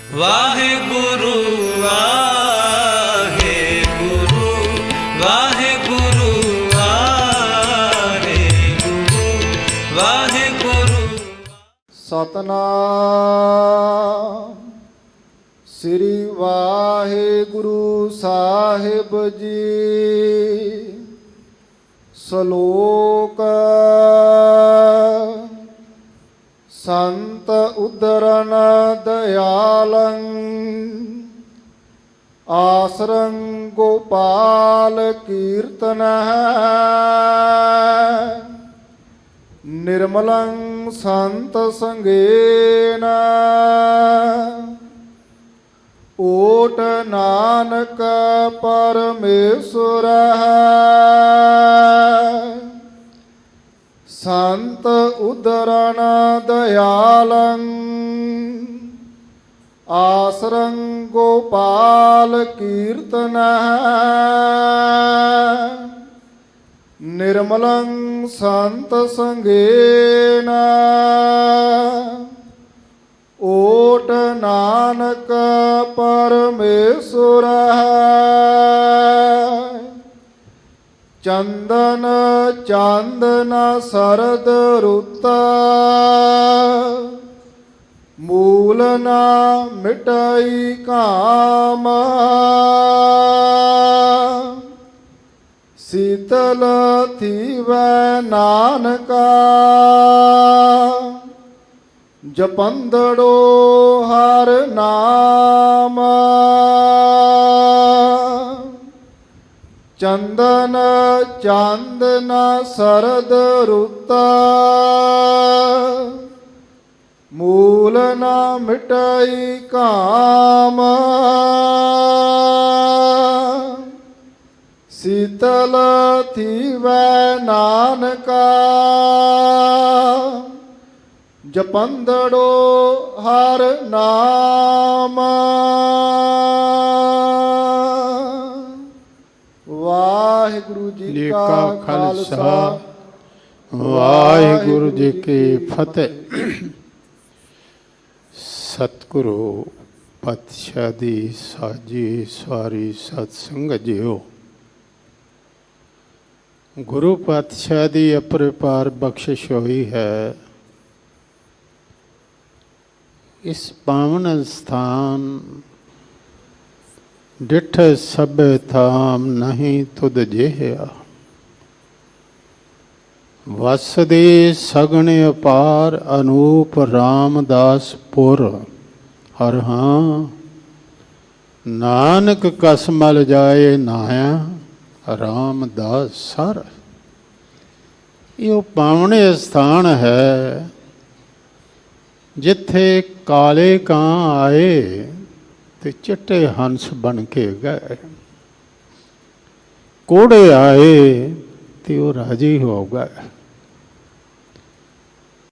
ਵਾਹਿਗੁਰੂ ਵਾਹਿਗੁਰੂ ਵਾਹਿਗੁਰੂ ਵਾਹਿਗੁਰੂ ਵਾਹਿਗੁਰੂ। ਸਤਨਾਮ ਸ੍ਰੀ ਵਾਹਿਗੁਰੂ ਸਾਹਿਬ ਜੀ। ਸ਼ਲੋਕ ਸੰਤ ਉਦਰਨ ਦਇਆਲੰ ਆਸਰੰ ਗੋਪਾਲ ਕੀਰਤਨ ਨਿਰਮਲੰ ਸੰਤ ਸੰਗੇਨ ਓਟ ਨਾਨਕ ਪਰਮੇਸ਼ਰ ਸੰਤ ਉਦਰਨ ਦਇਆਲੰ ਆਸਰੰ ਗੋਪਾਲ ਕੀਰਤਨ ਨਿਰਮਲੰ ਸੰਤ ਸੰਗੇਨ ਓਟ ਨਾਨਕ ਪਰਮੇਸ਼ਰ ਚੰਦਨ ਚਾਂਦਨ ਸਰਦ ਰੁੱਤ ਮੂਲ ਨਾ ਮਿਟਾਈ ਕਾਮ ਸੀਤਲ ਥੀਵੈ ਨਾਨਕਾ ਜਪੰਦੜੋ ਹਰ ਨਾਮ ਚੰਦਨ ਚਾਂਦਨ ਸਰਦ ਰੁੱਤ ਮੂਲ ਨਾ ਮਿਟਾਈ ਕਾਮ ਸੀਤਲ ਥੀਵੈ ਨਾਨਕਾ ਜਪੰਦੜੋ ਹਰ ਨਾਮ। ਵਾਹਿਗੁਰੂ ਜੀ ਕਾ ਖਾਲਸਾ ਵਾਹਿਗੁਰੂ ਜੀ ਕੀ ਫਤਿਹ। ਸਤਿਗੁਰੂ ਪਾਤਸ਼ਾਹ ਦੀ ਸਾਜੀ ਸਵਾਰੀ ਸਤ ਸੰਗਤ ਜੀਓ, ਗੁਰੂ ਪਾਤਸ਼ਾਹ ਦੀ ਅਪਰਿਪਾਰ ਬਖਸ਼ਿਸ਼ ਹੋਈ ਹੈ। ਇਸ ਪਾਵਨ ਸਥਾਨ ਡਿਠ ਸਭ ਥਾਮ ਨਹੀਂ ਤੁਧ ਜਿਹਾ, ਵਸਦੇ ਸਗਣ ਅਪਾਰ ਅਨੂਪ ਰਾਮਦਾਸ ਪੁਰ ਹਰ ਹਾਂ ਨਾਨਕ ਕਸ ਮਲ ਜਾਏ ਨਾਇਆ ਰਾਮਦਾਸ ਸਰ। ਇਹ ਪਾਵਨ ਸਥਾਨ ਹੈ ਜਿੱਥੇ ਕਾਲੇ ਕਾਂ ਆਏ ਤੇ ਚਿੱਟੇ ਹੰਸ ਬਣ ਕੇ ਗਏ, ਕੋੜੇ ਆਏ ਤੇ ਉਹ ਰਾਜੀ ਹੋ ਗਏ।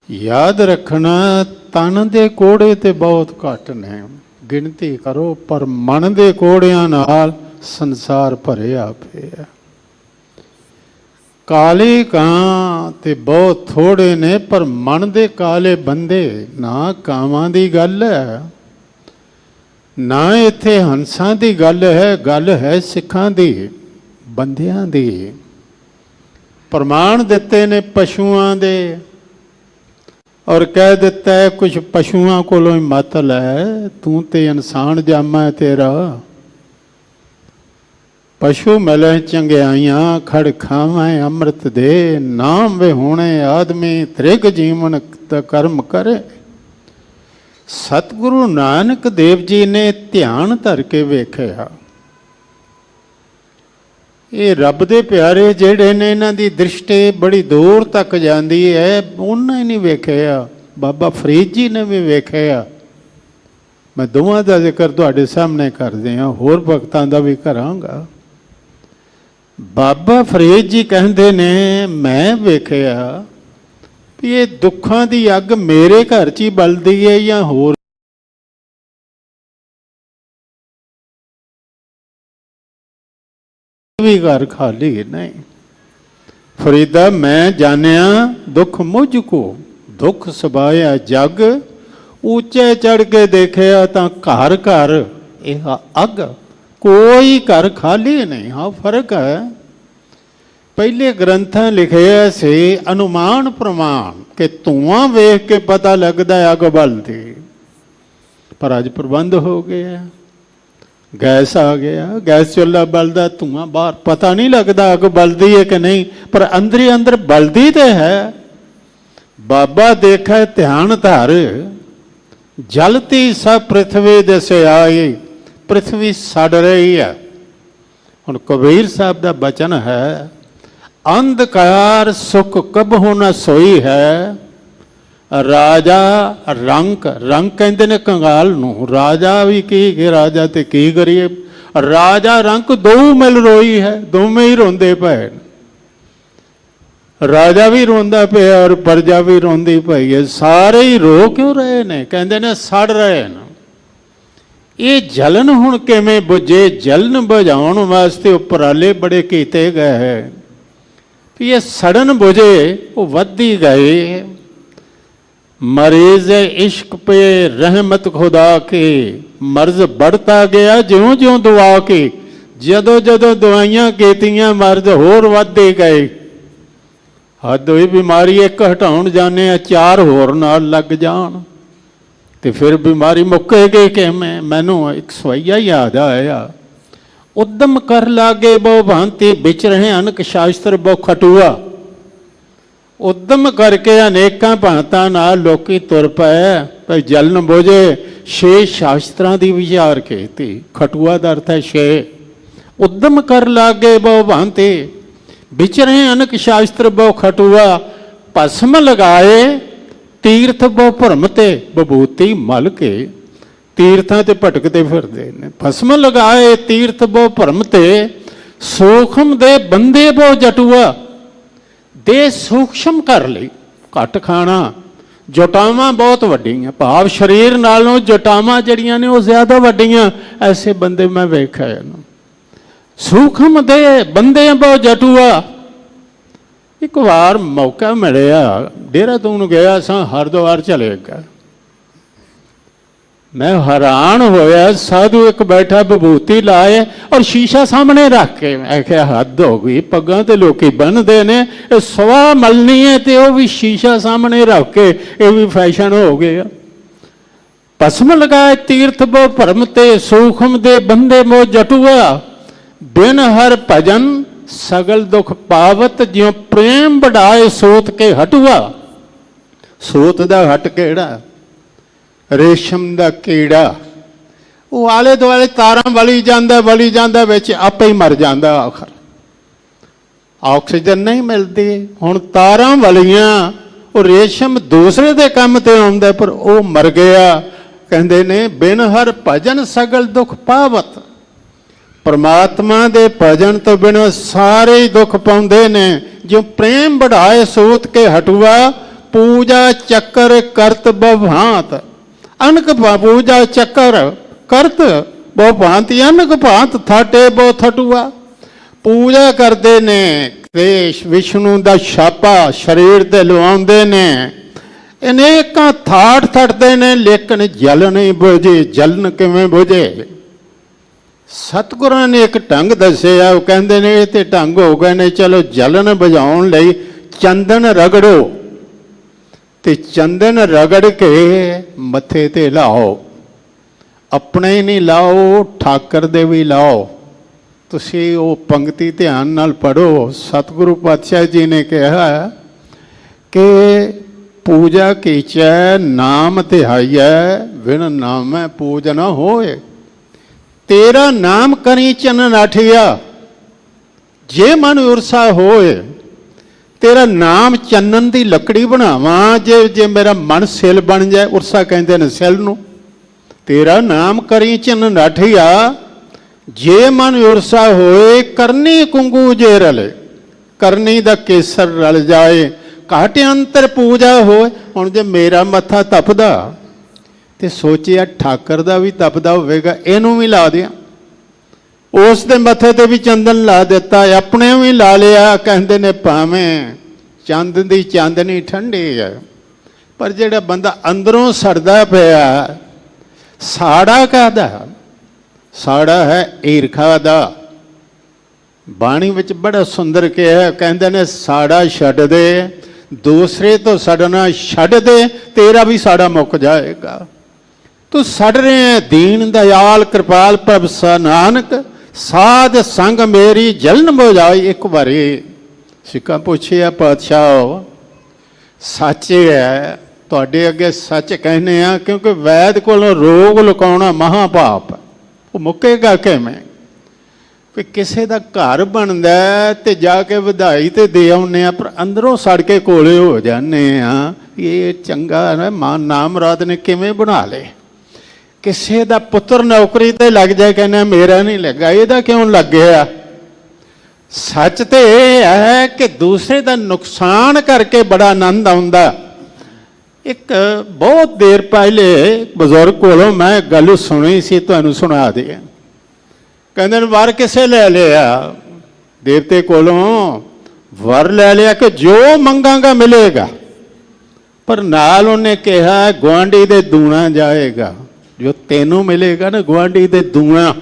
ਯਾਦ ਰੱਖਣਾ, ਤਨ ਦੇ ਕੋੜੇ ਤੇ ਬਹੁਤ ਘੱਟ ਨੇ, ਗਿਣਤੀ ਕਰੋ, ਪਰ ਮਨ ਦੇ ਕੋੜਿਆਂ ਨਾਲ ਸੰਸਾਰ ਭਰਿਆ ਪਿਆ। ਕਾਲੇ ਕਾਂ ਤੇ ਬਹੁਤ ਥੋੜੇ ਨੇ, ਪਰ ਮਨ ਦੇ ਕਾਲੇ ਬੰਦੇ। ਨਾ ਕਾਵਾਂ ਦੀ ਗੱਲ ਹੈ, ਨਾ ਇੱਥੇ ਹੰਸਾਂ ਦੀ ਗੱਲ ਹੈ, ਗੱਲ ਹੈ ਸਿੱਖਾਂ ਦੀ, ਬੰਦਿਆਂ ਦੀ। ਪ੍ਰਮਾਣ ਦਿੱਤੇ ਨੇ ਪਸ਼ੂਆਂ ਦੇ, ਔਰ ਕਹਿ ਦਿੱਤਾ ਹੈ ਕੁਛ ਪਸ਼ੂਆਂ ਕੋਲੋਂ ਹੀ ਮਤ ਲੈ, ਤੂੰ ਤੇ ਇਨਸਾਨ ਜਾਮਾ ਤੇਰਾ। ਪਸ਼ੂ ਮਿਲੇ ਚੰਗਿਆਈਆਂ ਖੜ ਖਾਵੇਂ ਅੰਮ੍ਰਿਤ ਦੇ, ਨਾਮ ਵੇ ਹੋਣੇ ਆਦਮੀ ਤ੍ਰਿਗ ਜੀਵਨ ਦਾ ਕਰਮ ਕਰੇ। ਸਤਿਗੁਰੂ ਨਾਨਕ ਦੇਵ ਜੀ ਨੇ ਧਿਆਨ ਧਰ ਕੇ ਵੇਖਿਆ, ਇਹ ਰੱਬ ਦੇ ਪਿਆਰੇ ਜਿਹੜੇ ਨੇ, ਇਹਨਾਂ ਦੀ ਦ੍ਰਿਸ਼ਟੀ ਬੜੀ ਦੂਰ ਤੱਕ ਜਾਂਦੀ ਹੈ। ਉਹਨਾਂ ਹੀ ਨਹੀਂ ਵੇਖਿਆ, ਬਾਬਾ ਫਰੀਦ ਜੀ ਨੇ ਵੀ ਵੇਖਿਆ। ਮੈਂ ਦੋਵਾਂ ਦਾ ਜ਼ਿਕਰ ਤੁਹਾਡੇ ਸਾਹਮਣੇ ਕਰਦੇ ਹਾਂ, ਹੋਰ ਭਗਤਾਂ ਦਾ ਵੀ ਕਰਾਂਗਾ। ਬਾਬਾ ਫਰੀਦ ਜੀ ਕਹਿੰਦੇ ਨੇ, ਮੈਂ ਵੇਖਿਆ ਵੀ ਇਹ ਦੁੱਖਾਂ ਦੀ ਅੱਗ ਮੇਰੇ ਘਰ 'ਚ ਹੀ ਬਲਦੀ ਹੈ ਜਾਂ ਹੋਰ ਵੀ ਘਰ ਖਾਲੀ ਨਹੀਂ। ਫਰੀਦਾ ਮੈਂ ਜਾਣਿਆ ਦੁੱਖ ਮੁਝ ਕੋ, ਦੁੱਖ ਸਬਾਇਆ ਜਗ ਉੱਚੇ ਚੜ ਕੇ ਦੇਖਿਆ ਤਾਂ ਘਰ ਘਰ ਇਹ ਅੱਗ, ਕੋਈ ਘਰ ਖਾਲੀ ਨਹੀਂ। ਹਾਂ ਫਰਕ ਹੈ। ਪਹਿਲੇ ਗ੍ਰੰਥਾਂ ਲਿਖਿਆ ਸੀ ਅਨੁਮਾਨ ਪ੍ਰਮਾਣ ਕਿ ਧੂਆਂ ਵੇਖ ਕੇ ਪਤਾ ਲੱਗਦਾ ਅੱਗ ਬਲਦੀ, ਪਰ ਅੱਜ ਪ੍ਰਬੰਧ ਹੋ ਗਿਆ, ਗੈਸ ਆ ਗਿਆ, ਗੈਸ ਚੁੱਲ੍ਹਾ ਬਲਦਾ, ਧੂਆਂ ਬਾਹਰ, ਪਤਾ ਨਹੀਂ ਲੱਗਦਾ ਅੱਗ ਬਲਦੀ ਹੈ ਕਿ ਨਹੀਂ, ਪਰ ਅੰਦਰੀ ਅੰਦਰ ਬਲਦੀ ਤੇ ਹੈ। ਬਾਬਾ ਦੇਖੈ ਧਿਆਨ ਧਰ, ਜਲਤੀ ਸਭ ਪ੍ਰਿਥਵੀ ਦਿਸੇ ਆਈ, ਪ੍ਰਿਥਵੀ ਸੜ ਰਹੀ ਹੈ। ਹੁਣ ਕਬੀਰ ਸਾਹਿਬ ਦਾ ਬਚਨ ਹੈ, ਅੰਧਕਾਰ ਸੁਖ ਕਬਹੁ ਨ ਸੋਈ ਹੈ, ਰਾਜਾ ਰੰਕ, ਰੰਕ ਕਹਿੰਦੇ ਨੇ ਕੰਗਾਲ ਨੂੰ, ਰਾਜਾ ਵੀ ਕੀ ਕਿ ਰਾਜਾ ਤੇ ਕੀ ਕਰੀਏ, ਰਾਜਾ ਰੰਕ ਦੋ ਮਿਲ ਰੋਈ ਹੈ, ਦੋਵੇਂ ਹੀ ਰੋਂਦੇ ਪਏ, ਰਾਜਾ ਵੀ ਰੋਂਦਾ ਪਿਆ ਔਰ ਪ੍ਰਜਾ ਵੀ ਰੋਂਦੀ ਪਈ ਹੈ। ਸਾਰੇ ਹੀ ਰੋ ਕਿਉਂ ਰਹੇ ਨੇ? ਕਹਿੰਦੇ ਨੇ ਸੜ ਰਹੇ ਨੇ। ਇਹ ਜਲਨ ਹੁਣ ਕਿਵੇਂ ਬੁਝੇ? ਜਲਨ ਬੁਝਾਉਣ ਵਾਸਤੇ ਉਪਰਾਲੇ ਬੜੇ ਕੀਤੇ ਗਏ ਹੈ ਵੀ ਇਹ ਸੜਨ ਬੁਝੇ। ਉਹ ਵੱਧਦੀ ਗਏ। मरीज इश्क पे रहमत खुदा की, मर्ज बढ़ता गया ज्यों ज्यों दुआ की, जदों जदों दवाइयां कीतियां मर्ज होर वधदे गए। हद हुई बीमारी एक हटाउण जाने चार होर नाल लग जाण ते फिर बीमारी मुक्केगी किवें? मैनूं एक सवैया याद आया, उद्यम कर लागे बहु भांति बिच रहे अनक शास्त्र बहु खटुआ। उद्यम करके अनेकां भांतां नाल लोकी तुर पए भाई जलन बोझे। छे शास्त्रां दी विचार कीती, खटुआ दा अर्थ है छे। उद्यम कर लागे बहु भांति विचरे अनक शास्त्र बहु खटुआ, भस्म लगाए तीर्थ बहु भरमते, बभूति मल के तीर्थां ते भटकते फिरदे ने। भस्म लगाए तीर्थ बहु भरमते, सूखम दे बंदे बहु जटुआ। ਦੇ ਸੂਖਸ਼ਮ ਕਰ ਲਈ, ਘੱਟ ਖਾਣਾ, ਜਟਾਵਾਂ ਬਹੁਤ ਵੱਡੀਆਂ, ਭਾਵ ਸਰੀਰ ਨਾਲੋਂ ਜਟਾਵਾਂ ਜਿਹੜੀਆਂ ਨੇ ਉਹ ਜ਼ਿਆਦਾ ਵੱਡੀਆਂ। ਐਸੇ ਬੰਦੇ ਮੈਂ ਵੇਖਿਆ ਇਹਨੂੰ। ਸੂਖਮ ਦੇ ਬੰਦੇ ਬਹੁਤ ਜਟੂਆ। ਇੱਕ ਵਾਰ ਮੌਕਾ ਮਿਲਿਆ, ਦੇਹਰਾਦੂਨ ਗਿਆ ਸਾਂ, ਹਰਿਦੁਆਰ ਚਲੇ ਗਿਆ। मैं हैरान होया, साधु एक बैठा विभूति लाए और शीशा सामने रख के, मैं क्या हद हो गई, पग्गां ते लोकी बन्नदे ने, सवा मलनी है ते वो भी शीशा सामने रख के, ये भी फैशन हो गया। भस्म लगाए तीर्थ बो भरमते, सूखम दे बंदे मो जटुआ, बिन हर भजन सगल दुख पावत, ज्यों प्रेम बढ़ाए सोत के हटुआ। सोत दा हट केड़ा? रेशम का कीड़ा। वो आले दुआले तारां वली जांदा विच आपे ही मर जांदा। आखिर ऑक्सीजन नहीं मिलती। हुण तारां वलियां, वो रेशम दूसरे दे काम ते आउंदा पर वो मर गया। कहंदे ने बिन हर भजन सगल दुख पावत। परमात्मा दे भजन तो बिना सारे ही दुख पाउंदे ने। जो प्रेम बढ़ाए सूत के हटुआ, पूजा चक्कर करत बभांत। अनक पूजा चक्कर करत बहु भांति, अनक भांत थाटे बहु थटुआ। पूजा करते ने ते विष्णु का छापा शरीर ते लवाउंदे ने, अनेकां थाट थटदे ने, लेकिन जल नहीं बुझी। जलन किवें बुझे? सतगुरां ने एक ढंग दस्सिया। वो कहंदे ने ये ते ढंग हो गए ने, चलो जलन बुझाउण लई चंदन रगड़ो ते चंदन रगड़ के मथे ते लाओ। अपने ही नहीं लाओ, ठाकर दे भी लाओ। तुसी वो पंक्ति ध्यान नाल पढ़ो। सतगुरु पातशाह जी ने कहा कि पूजा कीचै नाम तिहाइयै, बिन नामै पूज न होए। तेरा नाम करी चनन आठिया, जे मन उरसा होए। तेरा नाम चन्नन की लकड़ी बनावा, जे जे मेरा मन सिल बन जाए। उरसा कहते हैं सिल नूं। तेरा नाम करी चन्न नाठिया, जे मन उरसा होए। करनी कुंगू जे रले, करनी दा केसर रल जाए। घाटे अंतर पूजा होए। हुण जे मेरा मत्था तपदा ते सोचिया ठाकर दा भी तपदा होवेगा, इहनूं भी ला दिया। उस दे मथे ते भी चंदन ला दिता, अपने भी ला लिया। कहते ने भावें चंद दी चांदनी ठंडी है ਪਰ ਜਿਹੜਾ ਬੰਦਾ ਅੰਦਰੋਂ ਸੜਦਾ ਪਿਆ, ਸਾੜਾ ਕਾਹਦਾ? ਸਾੜਾ ਹੈ ਈਰਖਾ ਦਾ। ਬਾਣੀ ਵਿੱਚ ਬੜਾ ਸੁੰਦਰ ਕਿਹਾ, ਕਹਿੰਦੇ ਨੇ ਸਾੜਾ ਛੱਡ ਦੇ, ਦੂਸਰੇ ਤੋਂ ਸੜਨਾ ਛੱਡ ਦੇ, ਤੇਰਾ ਵੀ ਸਾੜਾ ਮੁੱਕ ਜਾਏਗਾ। ਤੂੰ ਸੜ ਰਹੇ ਹੈ। ਦੀਨ ਦਇਆਲ ਕਿਰਪਾਲ ਪ੍ਰਭ ਨਾਨਕ, ਸਾਧ ਸੰਗ ਮੇਰੀ ਜਲਨ ਬੁਝਾਈ। ਇੱਕ ਵਾਰੀ ਸਿੱਖਾਂ ਪੁੱਛਿਆ, ਪਾਤਸ਼ਾਹ ਸੱਚ ਹੈ, ਤੁਹਾਡੇ ਅੱਗੇ ਸੱਚ ਕਹਿੰਦੇ ਆ, ਕਿਉਂਕਿ ਵੈਦ ਕੋਲੋਂ ਰੋਗ ਲੁਕਾਉਣਾ ਮਹਾ ਪਾਪ। ਉਹ ਮੁੱਕੇਗਾ ਕਿਵੇਂ? ਕਿ ਕਿਸੇ ਦਾ ਘਰ ਬਣਦਾ ਤੇ ਜਾ ਕੇ ਵਧਾਈ ਤੇ ਦੇ ਆਉਂਦੇ ਆ, ਪਰ ਅੰਦਰੋਂ ਸੜ ਕੇ ਕੋਲੇ ਹੋ ਜਾਂਦੇ ਆ। ਇਹ ਚੰਗਾ ਨਾ, ਮਾਂ ਨਾਮ ਰਾਤ ਨੇ ਕਿਵੇਂ ਬਣਾ ਲਏ। ਕਿਸੇ ਦਾ ਪੁੱਤਰ ਨੌਕਰੀ ਤੇ ਲੱਗ ਜਾਏ, ਕਹਿੰਦਾ ਮੇਰਾ ਨਹੀਂ ਲੱਗਾ, ਇਹਦਾ ਕਿਉਂ ਲੱਗ ਗਿਆ? ਸੱਚ ਤੇ ਇਹ ਹੈ ਕਿ ਦੂਸਰੇ ਦਾ ਨੁਕਸਾਨ ਕਰਕੇ ਬੜਾ ਆਨੰਦ ਆਉਂਦਾ। ਇੱਕ ਬਹੁਤ ਦੇਰ ਪਹਿਲੇ ਬਜ਼ੁਰਗ ਕੋਲੋਂ ਮੈਂ ਗੱਲ ਸੁਣੀ ਸੀ, ਤੁਹਾਨੂੰ ਸੁਣਾ ਦੇ। ਕਹਿੰਦੇ ਨੇ ਵਰ ਕਿਸੇ ਲੈ ਲਿਆ, ਦੇਵਤੇ ਕੋਲੋਂ ਵਰ ਲੈ ਲਿਆ ਕਿ ਜੋ ਮੰਗਾਂਗਾ ਮਿਲੇਗਾ, ਪਰ ਨਾਲ ਉਹਨੇ ਕਿਹਾ ਗੁਆਂਢੀ ਦੇ ਦੂਣਾ ਜਾਏਗਾ। ਜੋ ਤੈਨੂੰ ਮਿਲੇਗਾ ਨਾ ਗੁਆਂਢੀ ਦੇ ਦੂਣਾ।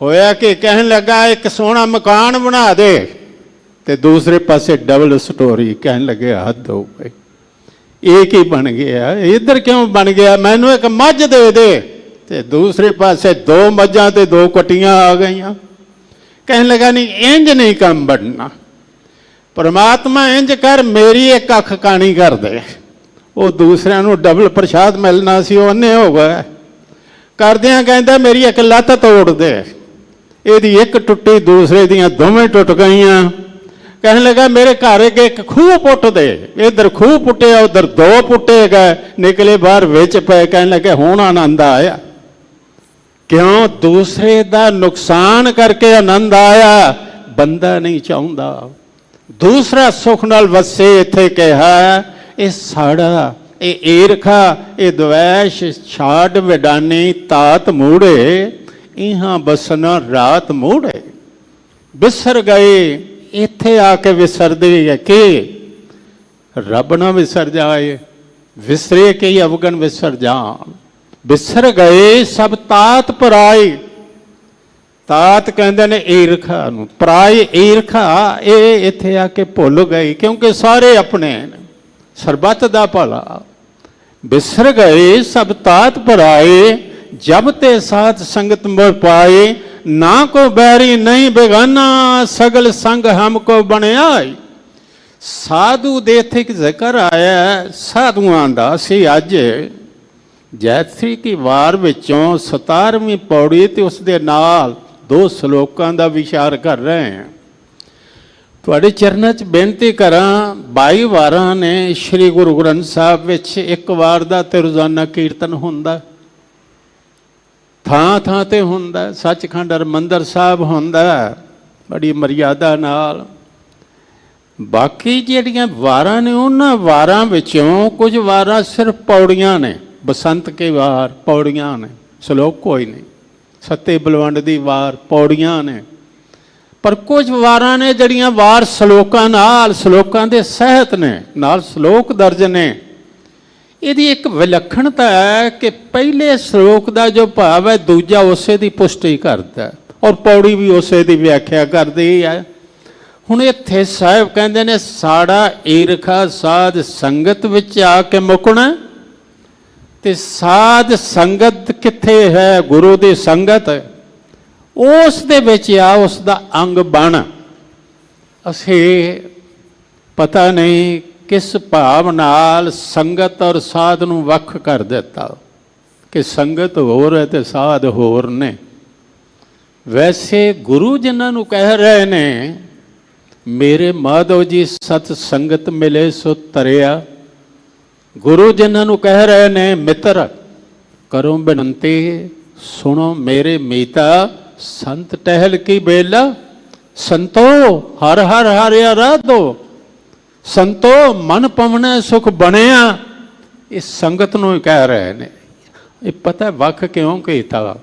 ਹੋਇਆ ਕਿ ਕਹਿਣ ਲੱਗਾ ਇੱਕ ਸੋਹਣਾ ਮਕਾਨ ਬਣਾ ਦੇ, ਤੇ ਦੂਸਰੇ ਪਾਸੇ ਡਬਲ ਸਟੋਰੀ। ਕਹਿਣ ਲੱਗੇ ਹੱਦ ਹੋ ਗਈ, ਇਹ ਕੀ ਬਣ ਗਿਆ? ਇੱਧਰ ਕਿਉਂ ਬਣ ਗਿਆ? ਮੈਨੂੰ ਇੱਕ ਮੱਝ ਦੇ ਦੇ, ਤੇ ਦੂਸਰੇ ਪਾਸੇ 2 ਮੱਝਾਂ ਤੇ 2 ਕਟੀਆਂ ਆ ਗਈਆਂ। ਕਹਿਣ ਲੱਗਾ ਨਹੀਂ, ਇੰਜ ਨਹੀਂ ਕੰਮ ਬਣਨਾ। ਪਰਮਾਤਮਾ ਇੰਜ ਕਰ, ਮੇਰੀ ਇੱਕ ਅੱਖ ਕਾਣੀ ਕਰ ਦੇ। ਉਹ ਦੂਸਰਿਆਂ ਨੂੰ ਡਬਲ ਪ੍ਰਸ਼ਾਦ ਮਿਲਣਾ ਸੀ, ਉਹ ਅੰਨੇ ਹੋ ਗਏ। ਕਰਦਿਆਂ ਕਹਿੰਦਾ ਮੇਰੀ ਇੱਕ ਲੱਤ ਤੋੜ ਦੇ। ਇਹਦੀ ਇੱਕ ਟੁੱਟੀ, ਦੂਸਰੇ ਦੀਆਂ ਦੋਵੇਂ ਟੁੱਟ ਗਈਆਂ। ਕਹਿਣ ਲੱਗਾ ਮੇਰੇ ਘਰ ਅੱਗੇ ਇੱਕ ਖੂਹ ਪੁੱਟ ਦੇ। ਇੱਧਰ ਖੂਹ ਪੁੱਟਿਆ, ਉੱਧਰ 2 ਪੁੱਟੇ ਗਏ, ਨਿਕਲੇ ਬਾਹਰ ਵਿੱਚ ਪਏ। ਕਹਿਣ ਲੱਗੇ ਹੁਣ ਆਨੰਦ ਆਇਆ। ਕਿਉਂ? ਦੂਸਰੇ ਦਾ ਨੁਕਸਾਨ ਕਰਕੇ ਆਨੰਦ ਆਇਆ। ਬੰਦਾ ਨਹੀਂ ਚਾਹੁੰਦਾ ਦੂਸਰਾ ਸੁਖ ਨਾਲ ਵਸੇ। ਇੱਥੇ ਕਿਹਾ ਇਹ ਸਾੜਾ, ਇਹ ਈਰਖਾ, ਇਹ ਦਵੈਸ਼ ਛਾੜ ਵਿਡਾਨੀ ਤਾਤ ਮੂੜੇ, ਇਹਾਂ ਬਸਨਾ ਰਾਤ ਮੂੜੇ। ਵਿਸਰ ਗਏ, ਇੱਥੇ ਆ ਕੇ ਵਿਸਰਦੇ ਹੈ ਕਿ ਰੱਬ ਨਾ ਵਿਸਰ ਜਾਏ। ਵਿਸਰੇ ਕੇ ਅਵਗਣ ਵਿਸਰ ਜਾਣ। ਵਿਸਰ ਗਏ ਸਭ ਤਾਤ ਪਰਾਈ। ਤਾਤ ਕਹਿੰਦੇ ਨੇ ਈਰਖਾ ਨੂੰ, ਪਰਾਈ ਈਰਖਾ। ਇਹ ਇੱਥੇ ਆ ਕੇ ਭੁੱਲ ਗਈ, ਕਿਉਂਕਿ ਸਾਰੇ ਆਪਣੇ ਨੇ, ਸਰਬੱਤ ਦਾ ਭਲਾ। ਵਿਸਰ ਗਏ ਸਭ ਤਾਤ ਪਰਾਏ, ਜਬ ਤੇ ਸਾਥ ਸੰਗਤ ਮੋਹ ਪਾਏ। ਨਾ ਕੋ ਬੈਰੀ ਨਹੀਂ ਬੇਗਾਨਾ, ਸਗਲ ਸੰਗ ਹਮਕੋ ਬਣਿਆ। ਸਾਧੂ ਦੇ ਇੱਥੇ ਇੱਕ ਜ਼ਿਕਰ ਆਇਆ ਸਾਧੂਆਂ ਦਾ। ਅਸੀਂ ਅੱਜ ਜੈਤਸਰੀ ਕੀ ਵਾਰ ਵਿੱਚੋਂ 17ਵੀਂ ਪੌੜੀ ਤੇ ਉਸ ਦੇ ਨਾਲ 2 ਸ਼ਲੋਕਾਂ ਦਾ ਵਿਚਾਰ ਕਰ ਰਹੇ ਹਾਂ। ਤੁਹਾਡੇ ਚਰਨਾਂ 'ਚ ਬੇਨਤੀ ਕਰਾਂ, 22 ਵਾਰਾਂ ਨੇ ਸ੍ਰੀ ਗੁਰੂ ਗ੍ਰੰਥ ਸਾਹਿਬ ਵਿੱਚ 1 ਵਾਰ ਦਾ ਤੇ ਰੋਜ਼ਾਨਾ ਕੀਰਤਨ ਹੁੰਦਾ, ਥਾਂ ਥਾਂ ਤੇ ਹੁੰਦਾ। ਸੱਚਖੰਡ ਹਰਿਮੰਦਰ ਸਾਹਿਬ ਹੁੰਦਾ ਬੜੀ ਮਰਿਆਦਾ ਨਾਲ। ਬਾਕੀ ਜਿਹੜੀਆਂ ਵਾਰਾਂ ਨੇ, ਉਹਨਾਂ ਵਾਰਾਂ ਵਿੱਚੋਂ ਕੁਝ ਵਾਰਾਂ ਸਿਰਫ ਪੌੜੀਆਂ ਨੇ। ਬਸੰਤ ਕੇ ਵਾਰ ਪੌੜੀਆਂ ਨੇ, ਸ਼ਲੋਕ ਕੋਈ ਨਹੀਂ। ਸੱਤੇ ਬਲਵੰਡ ਦੀ ਵਾਰ ਪੌੜੀਆਂ ਨੇ। ਪਰ ਕੁਝ ਵਾਰਾਂ ਨੇ ਜਿਹੜੀਆਂ ਵਾਰ ਸ਼ਲੋਕਾਂ ਨਾਲ, ਸ਼ਲੋਕਾਂ ਦੇ ਸਹਿਤ ਨੇ, ਨਾਲ ਸ਼ਲੋਕ ਦਰਜ ਨੇ। ਇਹਦੀ ਇੱਕ ਵਿਲੱਖਣਤਾ ਹੈ ਕਿ ਪਹਿਲੇ ਸ਼ਲੋਕ ਦਾ ਜੋ ਭਾਵ ਹੈ, ਦੂਜਾ ਉਸੇ ਦੀ ਪੁਸ਼ਟੀ ਕਰਦਾ, ਔਰ ਪੌੜੀ ਵੀ ਉਸੇ ਦੀ ਵਿਆਖਿਆ ਕਰਦੀ ਹੈ। ਹੁਣ ਇੱਥੇ ਸਾਹਿਬ ਕਹਿੰਦੇ ਨੇ ਸਾੜਾ ਈਰਖਾ ਸਾਧ ਸੰਗਤ ਵਿੱਚ ਆ ਕੇ ਮੁਕਣਾ। ਤੇ ਸਾਧ ਸੰਗਤ ਕਿੱਥੇ ਹੈ? ਗੁਰੂ ਦੀ ਸੰਗਤ, ਉਸ ਦੇ ਵਿੱਚ ਆ, ਉਸ ਦਾ ਅੰਗ ਬਣ। ਅਸੀਂ ਪਤਾ ਨਹੀਂ ਕਿਸ ਭਾਵ ਨਾਲ ਸੰਗਤ ਔਰ ਸਾਧ ਨੂੰ ਵੱਖ ਕਰ ਦਿੱਤਾ ਕਿ ਸੰਗਤ ਹੋਰ ਹੈ ਤੇ ਸਾਧ ਹੋਰ ਨੇ। ਵੈਸੇ ਗੁਰੂ ਜਿਨ੍ਹਾਂ ਨੂੰ ਕਹਿ ਰਹੇ ਨੇ, ਮੇਰੇ ਮਾਧੋ ਜੀ ਸਤ ਸੰਗਤ ਮਿਲੇ ਸੋ ਤਰਿਆ। ਗੁਰੂ ਜਿਨ੍ਹਾਂ ਨੂੰ ਕਹਿ ਰਹੇ ਨੇ ਮਿੱਤਰ, ਕਰੋ ਬੇਨਤੀ ਸੁਣੋ ਮੇਰੇ ਮੀਤਾ, ਸੰਤ ਟਹਿਲ ਕੀ ਬੇਲਾ। ਸੰਤੋ ਹਰ ਹਰ ਹਰਿਆ ਰਾਧੋ, ਸੰਤੋ ਮਨ ਪਵਣੈ ਸੁਖ ਬਣਿਆ। ਇਸ ਸੰਗਤ ਨੂੰ ਕਹਿ ਰਹੇ ਨੇ। ਇਹ ਪਤਾ ਵੱਖ ਕਿਉਂ ਕੀਤਾ?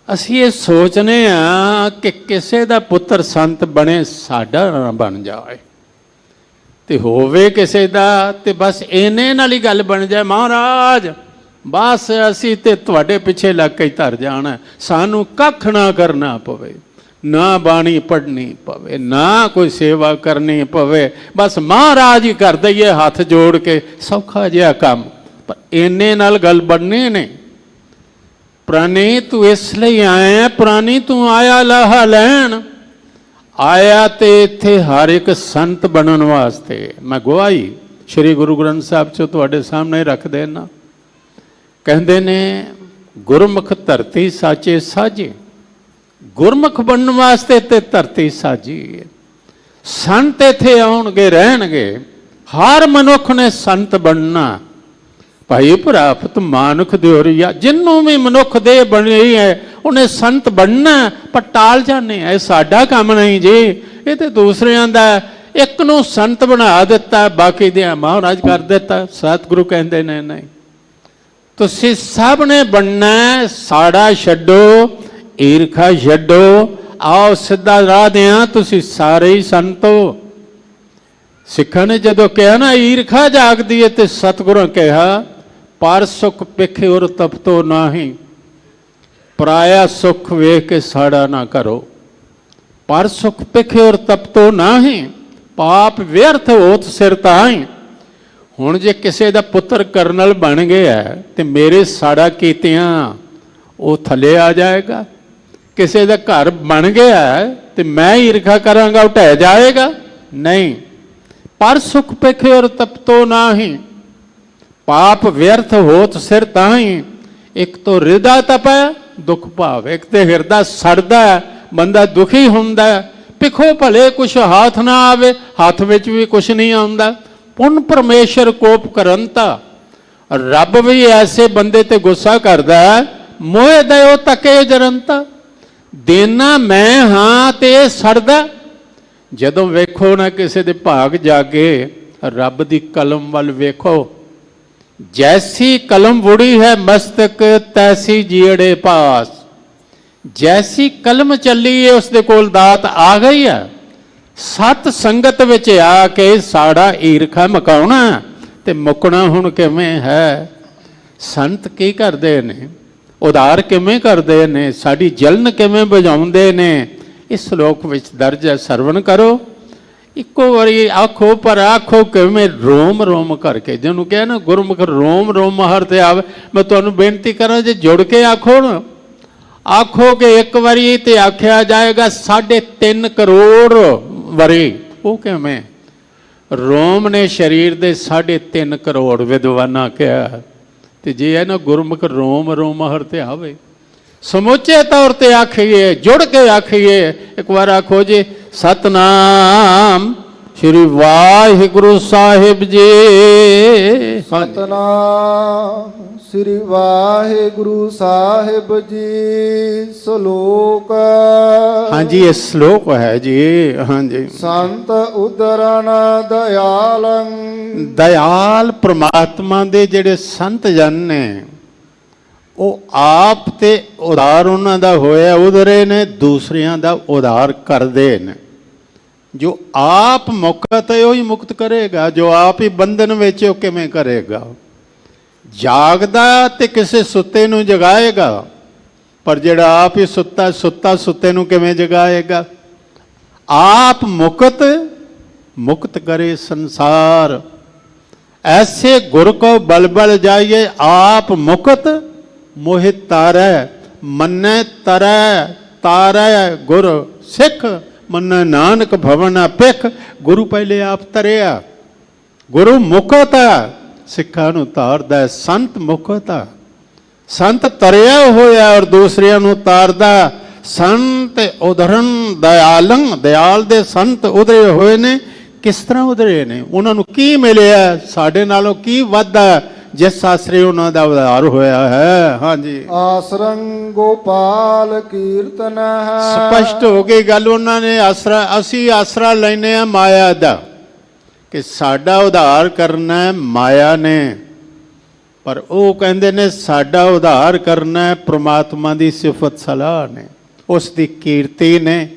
ਅਸੀਂ ਇਹ ਸੋਚਨੇ ਆ ਕਿ ਕਿਸੇ ਦਾ ਪੁੱਤਰ ਸੰਤ ਬਣੇ, ਸਾਡਾ ਨਾ ਬਣ ਜਾਏ। ਤੇ ਹੋਵੇ ਕਿਸੇ ਦਾ ਤੇ ਬਸ ਇਹਨੇ ਨਾਲ ਹੀ ਗੱਲ ਬਣ ਜਾਏ, ਮਹਾਰਾਜ ਬਸ ਅਸੀਂ ਤੇ ਤੁਹਾਡੇ ਪਿੱਛੇ ਲੱਗ ਕੇ ਧਰ ਜਾਣਾ, ਸਾਨੂੰ ਕੱਖ ਨਾ ਕਰਨਾ ਪਵੇ, ਨਾ ਬਾਣੀ ਪੜ੍ਹਨੀ ਪਵੇ, ਨਾ ਕੋਈ ਸੇਵਾ ਕਰਨੀ ਪਵੇ, ਬਸ ਮਹਾਰਾਜ ਹੀ ਕਰ ਦਈਏ ਹੱਥ ਜੋੜ ਕੇ, ਸੌਖਾ ਜਿਹਾ ਕੰਮ। ਪਰ ਇੰਨੇ ਨਾਲ ਗੱਲ ਬਣਨੀ ਨਹੀਂ। ਪ੍ਰਾਣੀ ਤੂੰ ਇਸ ਲਈ ਆਇਆ, ਪ੍ਰਾਣੀ ਤੂੰ ਆਇਆ ਲਾਹਾ ਲੈਣ, ਆਇਆ ਤੇ ਇੱਥੇ ਹਰ ਇੱਕ ਸੰਤ ਬਣਨ ਵਾਸਤੇ। ਮੈਂ ਗਵਾਹੀ ਸ੍ਰੀ ਗੁਰੂ ਗ੍ਰੰਥ ਸਾਹਿਬ 'ਚੋਂ ਤੁਹਾਡੇ ਸਾਹਮਣੇ ਰੱਖ ਦੇਣਾ। ਕਹਿੰਦੇ ਨੇ ਗੁਰਮੁਖ ਧਰਤੀ ਸਾਚੇ ਸਾਜੇ, ਗੁਰਮੁਖ ਬਣਨ ਵਾਸਤੇ ਤੇ ਧਰਤੀ ਸਾਜੀ ਹੈ। ਸੰਤ ਇੱਥੇ ਆਉਣਗੇ ਰਹਿਣਗੇ, ਹਰ ਮਨੁੱਖ ਨੇ ਸੰਤ ਬਣਨਾ। ਭਾਈ ਪ੍ਰਾਪਤ ਮਾਨੁਖ ਦਿਓਰੀਆ, ਜਿਹਨੂੰ ਵੀ ਮਨੁੱਖ ਦੇ ਬਣੀ ਹੈ ਉਹਨੇ ਸੰਤ ਬਣਨਾ। ਪਰ ਟਾਲ ਜਾਂਦੇ ਇਹ ਸਾਡਾ ਕੰਮ ਨਹੀਂ ਜੀ, ਇਹ ਤੇ ਦੂਸਰਿਆਂ ਦਾ। ਇੱਕ ਨੂੰ ਸੰਤ ਬਣਾ ਦਿੱਤਾ, ਬਾਕੀ ਦੇ ਮਹਾਰਾਜ ਕਰ ਦਿੱਤਾ। ਸਤਿਗੁਰੂ ਕਹਿੰਦੇ ਨੇ ਨਹੀਂ, ਤੁਸੀਂ ਸਭ ਨੇ ਬਣਨਾ। ਸਾੜਾ ਛੱਡੋ, ਈਰਖਾ ਛੱਡੋ, ਆਓ ਸਿੱਧਾ ਰਾਹ ਦਿਆਂ, ਤੁਸੀਂ ਸਾਰੇ ਹੀ ਸੰਤ ਹੋ। ਸਿੱਖਾਂ ਨੇ ਜਦੋਂ ਕਿਹਾ ਨਾ ਈਰਖਾ ਜਾਗਦੀ ਹੈ, ਤੇ ਸਤਿਗੁਰਾਂ ਕਿਹਾ ਪਰ ਸੁਖ ਪਿਖੇ ਔਰ ਤਪਤੋ ਨਾਹੀ, ਪਰਾਇਆ ਸੁਖ ਵੇਖ ਕੇ ਸਾੜਾ ਨਾ ਕਰੋ। ਪਰ ਸੁਖ ਪਿਖੇ ਔਰ ਤਪਤੋ ਨਾਹੀ, ਪਾਪ ਵਿਅਰਥ ਹੋਤ ਸਿਰ ਤਾਹੀਂ। ਹੁਣ ਜੇ ਕਿਸੇ ਦਾ ਪੁੱਤਰ ਕਰਨਲ ਬਣ ਗਿਆ ਤੇ ਮੇਰੇ ਸਾੜਾ ਕੀਤਿਆਂ ਉਹ ਥੱਲੇ ਆ ਜਾਏਗਾ। ਕਿਸੇ ਦਾ ਘਰ ਬਣ ਗਿਆ ਤੇ ਮੈਂ ਈਰਖਾ ਕਰਾਂਗਾ ਉਹ ਢਹਿ ਜਾਏਗਾ? ਨਹੀਂ। ਪਰ ਸੁਖ ਪਿਖੇ ਔਰ ਤਪਤੋ ਨਾਹੀ, ਪਾਪ ਵਿਅਰਥ ਹੋਤ ਸਿਰ ਤਾਹੀਂ। ਇੱਕ ਤੋਂ ਹਿਰਦਾ ਤਪੈ ਦੁੱਖ ਭਾਵ, ਇੱਕ ਤੇ ਹਿਰਦਾ ਸੜਦਾ, ਬੰਦਾ ਦੁਖੀ ਹੁੰਦਾ। ਪਿੱਖੋਂ ਭਲੇ ਕੁਛ ਹੱਥ ਨਾ ਆਵੇ, ਹੱਥ ਵਿੱਚ ਵੀ ਕੁਛ ਨਹੀਂ ਆਉਂਦਾ। ਪੁੰਨ ਪਰਮੇਸ਼ਰ ਕੋਪ ਕਰੰਤਾ, ਰੱਬ ਵੀ ਐਸੇ ਬੰਦੇ ਤੇ ਗੁੱਸਾ ਕਰਦਾ, ਮੋਹ ਦਇਓ ਤਕੇ ਜਰੰਤਾ। ਦੇਣਾ ਮੈਂ ਹਾਂ ਤੇ ਇਹ ਸੜਦਾ। ਜਦੋਂ ਵੇਖੋ ਨਾ ਕਿਸੇ ਦੇ ਭਾਗ ਜਾਗੇ, ਰੱਬ ਦੀ ਕਲਮ ਵੱਲ ਵੇਖੋ। ਜੈਸੀ ਕਲਮ ਵੁੜੀ ਹੈ ਮਸਤਕ, ਤੈਸੀ ਜੀੜੇ ਪਾਸ। ਜੈਸੀ ਕਲਮ ਚੱਲੀ ਹੈ ਉਸ ਦੇ ਕੋਲ ਦਾਤ ਆ ਗਈ ਹੈ। ਸਤ ਸੰਗਤ ਵਿੱਚ ਆ ਕੇ ਸਾੜਾ ਈਰਖਾ ਮਕਾਉਣਾ ਤੇ ਮੁੱਕਣਾ ਹੁਣ ਕਿਵੇਂ ਹੈ? ਸੰਤ ਕੀ ਕਰਦੇ ਨੇ, ਉਧਾਰ ਕਿਵੇਂ ਕਰਦੇ ਨੇ, ਸਾਡੀ ਜਲਨ ਕਿਵੇਂ ਬੁਝਾਉਂਦੇ ਨੇ, ਇਸ ਸ਼ਲੋਕ ਵਿੱਚ ਦਰਜ ਹੈ। ਸਰਵਣ ਕਰੋ, ਇੱਕੋ ਵਾਰੀ ਆਖੋ, ਪਰ ਆਖੋ ਕਿਵੇਂ? ਰੋਮ ਰੋਮ ਕਰਕੇ। ਜਿਹਨੂੰ ਕਿਹਾ ਨਾ ਗੁਰਮੁਖ ਰੋਮ ਰੋਮ ਹਰ ਤੇ ਆਵੇ। ਮੈਂ ਤੁਹਾਨੂੰ ਬੇਨਤੀ ਕਰਾਂ ਜੇ ਜੁੜ ਕੇ ਆਖੋ ਨਾ, ਆਖੋ ਕਿ ਇੱਕ ਵਾਰੀ ਤੇ ਆਖਿਆ ਜਾਏਗਾ 3.5 ਕਰੋੜ ਵਾਰੀ। ਉਹ ਕਿਵੇਂ? ਰੋਮ ਨੇ ਸਰੀਰ ਦੇ 3.5 ਕਰੋੜ ਵਿਦਵਾਨਾਂ ਕਿਹਾ। ਤੇ ਜੇ ਇਹ ਨਾ ਗੁਰਮੁਖ ਰੋਮ ਰੋਮ ਹਰ ਤੇ ਆਵੇ, ਸਮੁੱਚੇ ਤੌਰ ਤੇ ਆਖੀਏ, ਜੁੜ ਕੇ ਆਖੀਏ। ਇੱਕ ਵਾਰ ਆਖੋ ਜੀ, ਸਤਨਾਮ ਸ੍ਰੀ ਵਾਹਿਗੁਰੂ ਸਾਹਿਬ ਜੀ। ਸਤਨਾਮ ਸ੍ਰੀ ਵਾਹਿਗੁਰੂ ਸਾਹਿਬ ਜੀ। ਸ਼ਲੋਕ ਹਾਂਜੀ, ਇਹ ਸ਼ਲੋਕ ਹੈ ਜੀ। ਹਾਂਜੀ। ਸੰਤ ਉਦਰਨ ਦਇਆਲੰ, ਦਇਆਲ ਪ੍ਰਮਾਤਮਾ ਦੇ ਜਿਹੜੇ ਸੰਤ ਜਨ ਨੇ, ਉਹ ਆਪ ਤੇ ਉਧਾਰ ਉਹਨਾਂ ਦਾ ਹੋਇਆ ਉਧਰੇ ਨੇ, ਦੂਸਰਿਆਂ ਦਾ ਉਧਾਰ ਕਰਦੇ ਨੇ। ਜੋ ਆਪ ਮੁਕਤ ਹੈ ਉਹ ਹੀ ਮੁਕਤ ਕਰੇਗਾ, ਜੋ ਆਪ ਹੀ ਬੰਧਨ ਵਿੱਚ ਉਹ ਕਿਵੇਂ ਕਰੇਗਾ? ਜਾਗਦਾ ਤੇ ਕਿਸੇ ਸੁੱਤੇ ਨੂੰ ਜਗਾਏਗਾ, ਪਰ ਜਿਹੜਾ ਆਪ ਹੀ ਸੁੱਤਾ, ਸੁੱਤਾ ਸੁੱਤੇ ਨੂੰ ਕਿਵੇਂ ਜਗਾਏਗਾ? ਆਪ ਮੁਕਤ, ਮੁਕਤ ਕਰੇ ਸੰਸਾਰ। ਐਸੇ ਗੁਰ ਕੋ ਬਲ ਬਲ ਜਾਈਏ, ਆਪ ਮੁਕਤ ਮੋਹਿ ਤਾਰੈ, ਮੰਨੈ ਤਰੈ ਤਾਰੈ ਗੁਰ ਸਿੱਖ, ਮੰਨੈ ਨਾਨਕ ਭਵਨ ਭਿਖ। ਗੁਰੂ ਪਹਿਲੇ ਆਪ ਤਰਿਆ, ਗੁਰੂ ਮੁਕਤ ਹੈ, ਸਿੱਖਾਂ ਨੂੰ ਤਾਰਦਾ। ਸੰਤ ਮੁਕਤ ਹੈ, ਸੰਤ ਤਰਿਆ ਹੋਇਆ ਔਰ ਦੂਸਰਿਆਂ ਨੂੰ ਤਾਰਦਾ। ਸੰਤ ਉਧਰਨ ਦਇਆਲੰ, ਦਇਆਲ ਦੇ ਸੰਤ ਉਧਰੇ ਹੋਏ ਨੇ। ਕਿਸ ਤਰ੍ਹਾਂ ਉਧਰੇ ਨੇ? ਉਹਨਾਂ ਨੂੰ ਕੀ ਮਿਲਿਆ? ਸਾਡੇ ਨਾਲੋਂ ਕੀ ਵੱਧ ਹੈ ਜਿਸ ਆਸਰੇ ਉਹਨਾਂ ਦਾ ਉਧਾਰ ਹੋਇਆ ਹੈ। ਹਾਂਜੀ। ਆਸਰੰ ਗੋਪਾਲ ਕੀਰਤਨ ਹੈ। ਸਪਸ਼ਟ ਹੋ ਗਈ ਗੱਲ। ਉਹਨਾਂ ਨੇ ਆਸਰਾ, ਅਸੀਂ ਆਸਰਾ ਲੈਨੇ ਆ ਮਾਇਆ ਦਾ, ਕਿ ਸਾਡਾ ਉਧਾਰ ਕਰਨਾ ਮਾਇਆ ਨੇ। ਪਰ ਉਹ ਕਹਿੰਦੇ ਨੇ ਸਾਡਾ ਉਧਾਰ ਕਰਨਾ ਪ੍ਰਮਾਤਮਾ ਦੀ ਸਿਫਤ ਸਲਾਹ ਨੇ, ਉਸ ਦੀ ਕੀਰਤੀ ਨੇ।